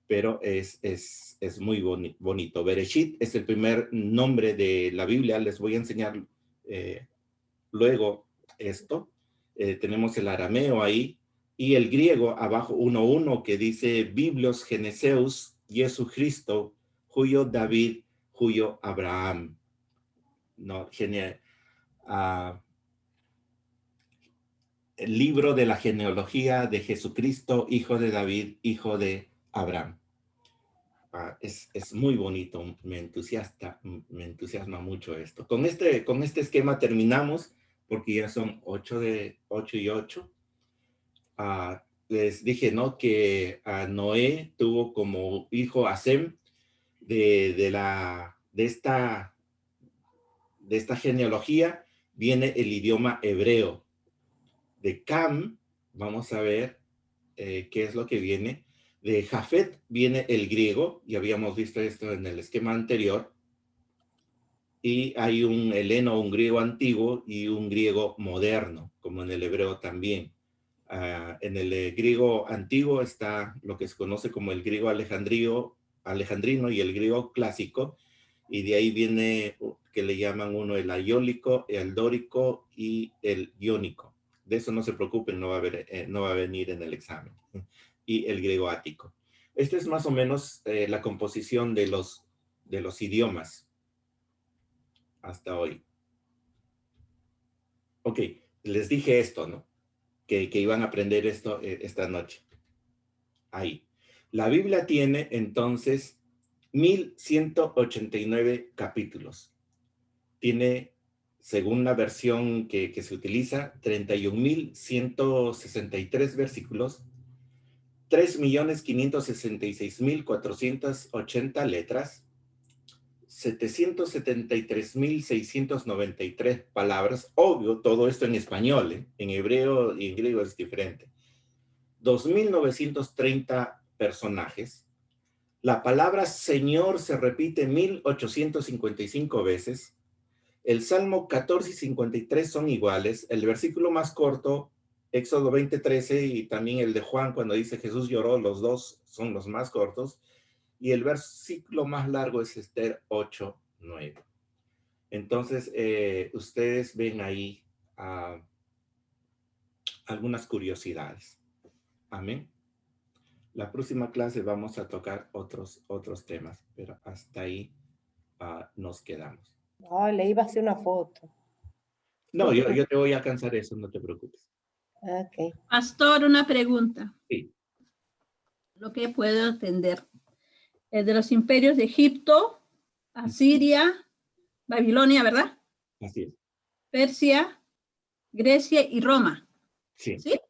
Speaker 1: pero es muy bonito. Bereshit es el primer nombre de la Biblia. Les voy a enseñar luego esto. Tenemos el arameo ahí y el griego abajo 1:1 que dice Biblios Geneseus Jesucristo, Huyo David, Huyo Abraham. No, genial. El libro de la genealogía de Jesucristo, hijo de David, hijo de Abraham. Es muy bonito, me entusiasma mucho esto. Con este esquema terminamos, porque ya son 8 y 8. Les dije, ¿no? Que Noé tuvo como hijo a Sem de esta genealogía, viene el idioma hebreo. De Cam, vamos a ver qué es lo que viene. De Jafet viene el griego, y habíamos visto esto en el esquema anterior, y hay un heleno, un griego antiguo y un griego moderno, como en el hebreo también. En el griego antiguo está lo que se conoce como el griego alejandrino y el griego clásico, y de ahí viene que le llaman uno el aiólico, el dórico y el iónico. De eso no se preocupen, no va a venir en el examen. Y el griego ático. Esta es más o menos la composición de los idiomas hasta hoy. Ok, les dije esto, ¿no? Que iban a aprender esto esta noche. Ahí. La Biblia tiene entonces 1189 capítulos. Tiene, según la versión que se utiliza, 31.163 versículos, 3.566.480 letras, 773.693 palabras. Obvio, todo esto en español, ¿eh? En hebreo y en griego es diferente. 2.930 personajes. La palabra Señor se repite 1.855 veces. El Salmo 14 y 53 son iguales. El versículo más corto, Éxodo 20:13, y también el de Juan cuando dice Jesús lloró, los dos son los más cortos. Y el versículo más largo es Esther 8:9. Entonces, ustedes ven ahí algunas curiosidades. Amén. La próxima clase vamos a tocar otros temas, pero hasta ahí nos quedamos.
Speaker 2: Ay, le iba a hacer una foto.
Speaker 1: No, yo te voy a alcanzar eso, no te preocupes.
Speaker 2: Ok.
Speaker 4: Pastor, una pregunta.
Speaker 1: Sí.
Speaker 4: Lo que puedo entender. De los imperios de Egipto, Asiria, Babilonia, ¿verdad?
Speaker 1: Así es.
Speaker 4: Persia, Grecia y Roma.
Speaker 1: Sí.
Speaker 4: ¿Sí?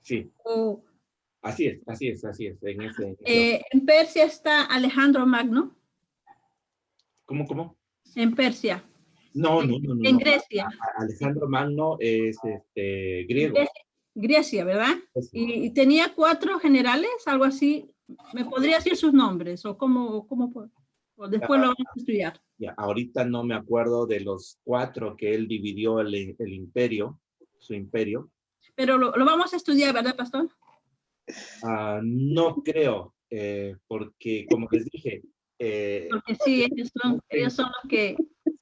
Speaker 1: Sí.
Speaker 4: O,
Speaker 1: Así es. En ese
Speaker 4: en Persia está Alejandro Magno.
Speaker 1: ¿Cómo?
Speaker 4: En Persia.
Speaker 1: No.
Speaker 4: En Grecia.
Speaker 1: Alejandro Magno es griego.
Speaker 4: Grecia, ¿verdad?
Speaker 1: Sí.
Speaker 4: Y tenía 4 generales, algo así. ¿Me podría decir sus nombres? ¿O cómo o después lo vamos a estudiar?
Speaker 1: Ya, ahorita no me acuerdo de los 4 que él dividió el imperio, su imperio.
Speaker 4: Pero lo vamos a estudiar, ¿verdad, pastor?
Speaker 1: No creo, porque como les dije...
Speaker 4: porque sí, ellos son los que...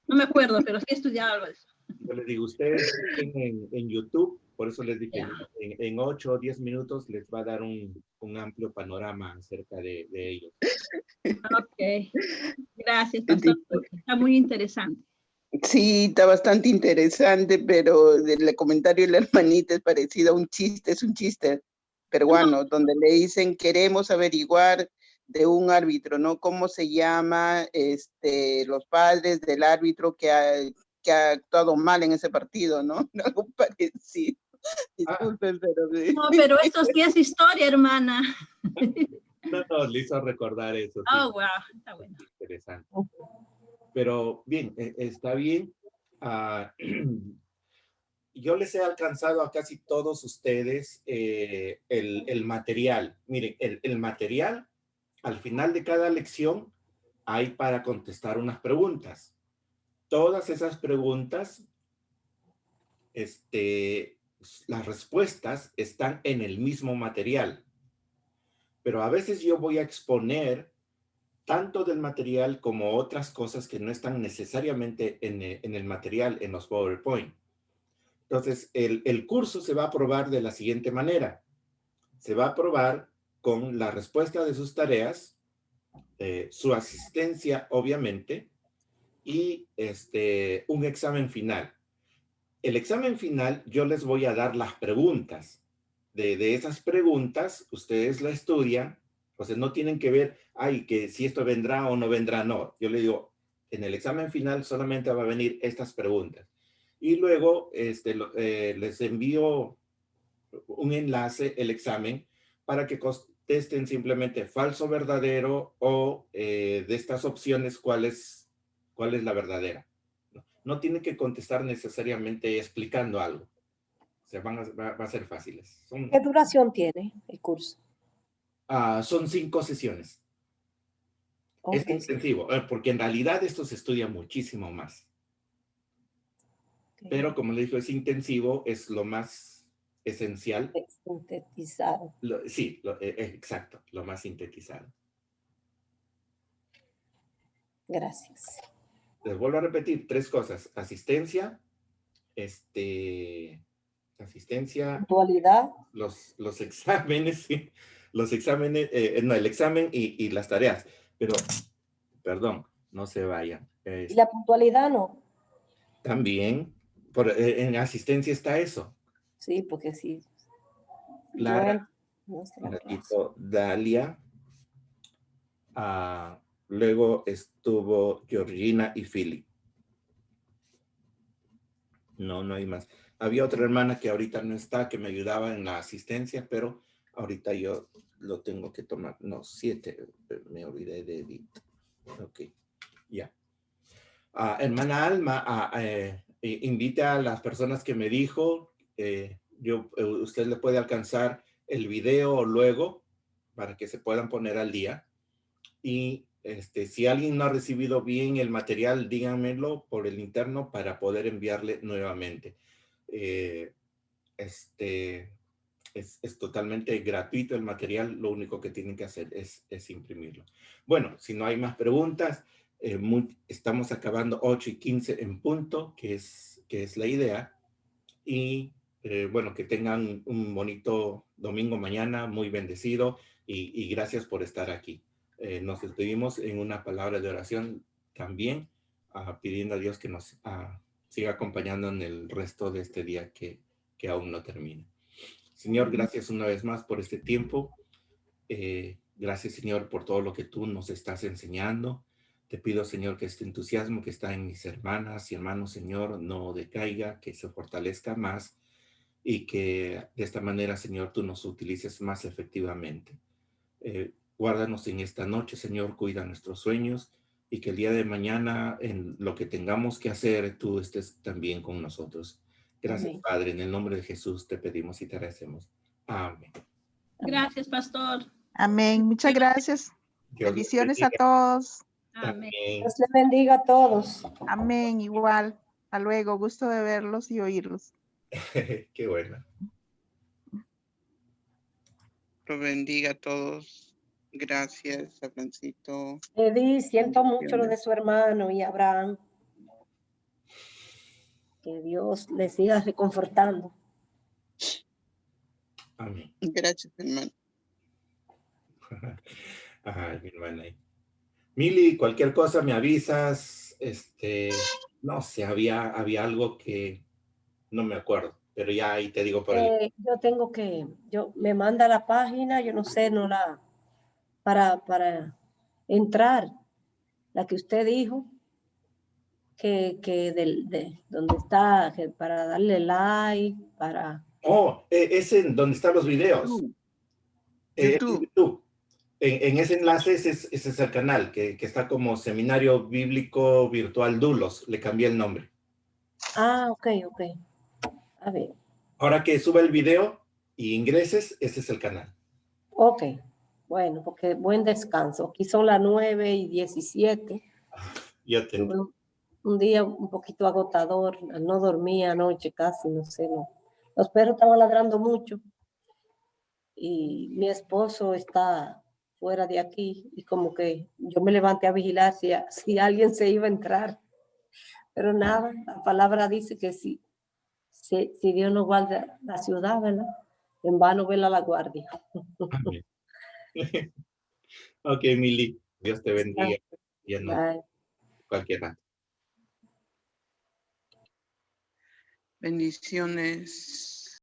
Speaker 4: No me acuerdo, pero sí he estudiado algo de eso.
Speaker 1: Yo les digo, ustedes en YouTube, por eso les dije,
Speaker 4: Yeah.
Speaker 1: en 8 o 10 minutos les va a dar un amplio panorama acerca de ellos.
Speaker 4: Ok, gracias, pastor. Está muy interesante.
Speaker 5: Sí, está bastante interesante, pero el comentario de la hermanita es parecido a un chiste, es un chiste peruano, donde le dicen, queremos averiguar de un árbitro, ¿no? ¿Cómo se llama los padres del árbitro que ha actuado mal en ese partido, ¿no? Algo parecido. Disculpen, pero...
Speaker 4: No, pero esto sí es historia, hermana.
Speaker 1: No, le hizo recordar eso. Sí.
Speaker 4: Oh, wow, está bueno.
Speaker 1: Interesante. Pero bien, está bien. Yo les he alcanzado a casi todos ustedes el material. Miren, el material, al final de cada lección, hay para contestar unas preguntas. Todas esas preguntas, las respuestas están en el mismo material. Pero a veces yo voy a exponer tanto del material como otras cosas que no están necesariamente en el material, en los PowerPoint. Entonces, el curso se va a aprobar de la siguiente manera. Se va a aprobar con la respuesta de sus tareas, su asistencia, obviamente, y un examen final. El examen final, yo les voy a dar las preguntas. De esas preguntas, ustedes la estudian, o sea, no tienen que ver, que si esto vendrá o no vendrá, no. Yo le digo, en el examen final solamente va a venir estas preguntas. Y luego les envío un enlace, el examen, para que contesten simplemente falso, verdadero, o de estas opciones, ¿cuál es la verdadera? No tienen que contestar necesariamente explicando algo. O sea, va a ser fáciles.
Speaker 2: ¿Qué duración tiene el curso?
Speaker 1: Son 5 sesiones.
Speaker 2: Okay,
Speaker 1: es intensivo, porque en realidad esto se estudia muchísimo más. Okay. Pero como le digo, es intensivo, es lo más esencial.
Speaker 2: Sintetizado.
Speaker 1: Sí, exacto, lo más sintetizado.
Speaker 2: Gracias.
Speaker 1: Les vuelvo a repetir 3 cosas. Asistencia,
Speaker 2: puntualidad,
Speaker 1: los exámenes, ¿sí? Los exámenes, no, el examen y las tareas. Pero, perdón, no se vayan.
Speaker 2: ¿Y la puntualidad no?
Speaker 1: También, En asistencia está eso.
Speaker 2: Sí, porque sí.
Speaker 1: Clara,
Speaker 2: Bueno, no se la
Speaker 1: un
Speaker 2: abrazo.
Speaker 1: ratito, Dalia. Luego estuvo Georgina y Philip. No, no hay más. Había otra hermana que ahorita no está, que me ayudaba en la asistencia, pero ahorita yo lo tengo que tomar. No, 7. Me olvidé de Edith. Ok, ya. Hermana Alma, invite a las personas que me dijo. Usted le puede alcanzar el video luego para que se puedan poner al día. Y si alguien no ha recibido bien el material, díganmelo por el interno para poder enviarle nuevamente. Es totalmente gratuito el material, lo único que tienen que hacer es imprimirlo. Bueno, si no hay más preguntas, estamos acabando 8:15 en punto, que es la idea. Y bueno, que tengan un bonito domingo mañana, muy bendecido, y gracias por estar aquí. Nos despedimos en una palabra de oración también, pidiendo a Dios que nos siga acompañando en el resto de este día que aún no termina. Señor, gracias una vez más por este tiempo. Gracias, Señor, por todo lo que tú nos estás enseñando. Te pido, Señor, que este entusiasmo que está en mis hermanas y hermanos, Señor, no decaiga, que se fortalezca más y que de esta manera, Señor, tú nos utilices más efectivamente. Guárdanos en esta noche, Señor, cuida nuestros sueños y que el día de mañana, en lo que tengamos que hacer, tú estés también con nosotros. Gracias,
Speaker 2: Amén.
Speaker 1: Padre. En el nombre de Jesús te pedimos y te agradecemos. Amén.
Speaker 4: Gracias, pastor.
Speaker 3: Amén. Muchas gracias.
Speaker 1: Dios los
Speaker 3: Bendiciones a
Speaker 1: bendiga.
Speaker 3: todos.
Speaker 4: Amén.
Speaker 1: Amén.
Speaker 2: Dios le bendiga a todos.
Speaker 3: Amén. Igual. Hasta luego. Gusto de verlos y oírlos.
Speaker 1: Qué bueno.
Speaker 5: Lo bendiga a todos. Gracias, Abrancito.
Speaker 2: Edith, siento mucho lo de
Speaker 5: Bendiciones.
Speaker 2: su hermano y Abraham. Que Dios le siga reconfortando.
Speaker 1: Amén.
Speaker 5: Gracias, hermano.
Speaker 1: Ajá, mi hermana. Mili, cualquier cosa me avisas. No sé, había algo que no me acuerdo, pero ya ahí te digo por el...
Speaker 2: Yo tengo que, me manda la página, yo no sé, para entrar, la que usted dijo, que donde está, que para darle like, para...
Speaker 1: Oh, es en donde están los videos. En
Speaker 5: YouTube.
Speaker 1: YouTube. En ese enlace, ese es el canal, que está como Seminario Bíblico Virtual Dulos. Le cambié el nombre.
Speaker 2: Ok. A ver.
Speaker 1: Ahora que suba el video y ingreses, ese es el canal.
Speaker 2: Ok. Bueno, porque buen descanso. Aquí son las 9:17.
Speaker 1: Yo te
Speaker 2: Tuve un día un poquito agotador. No dormí anoche casi, no sé, no. Los perros estaban ladrando mucho. Y mi esposo está fuera de aquí y como que yo me levanté a vigilar si alguien se iba a entrar. Pero nada, la palabra dice que si Dios nos guarda la ciudad, ¿verdad? En vano vela la guardia.
Speaker 1: Amén. Ok, Mili, Dios te bendiga. Ya no,
Speaker 2: Bye.
Speaker 1: cualquier
Speaker 5: Bendiciones.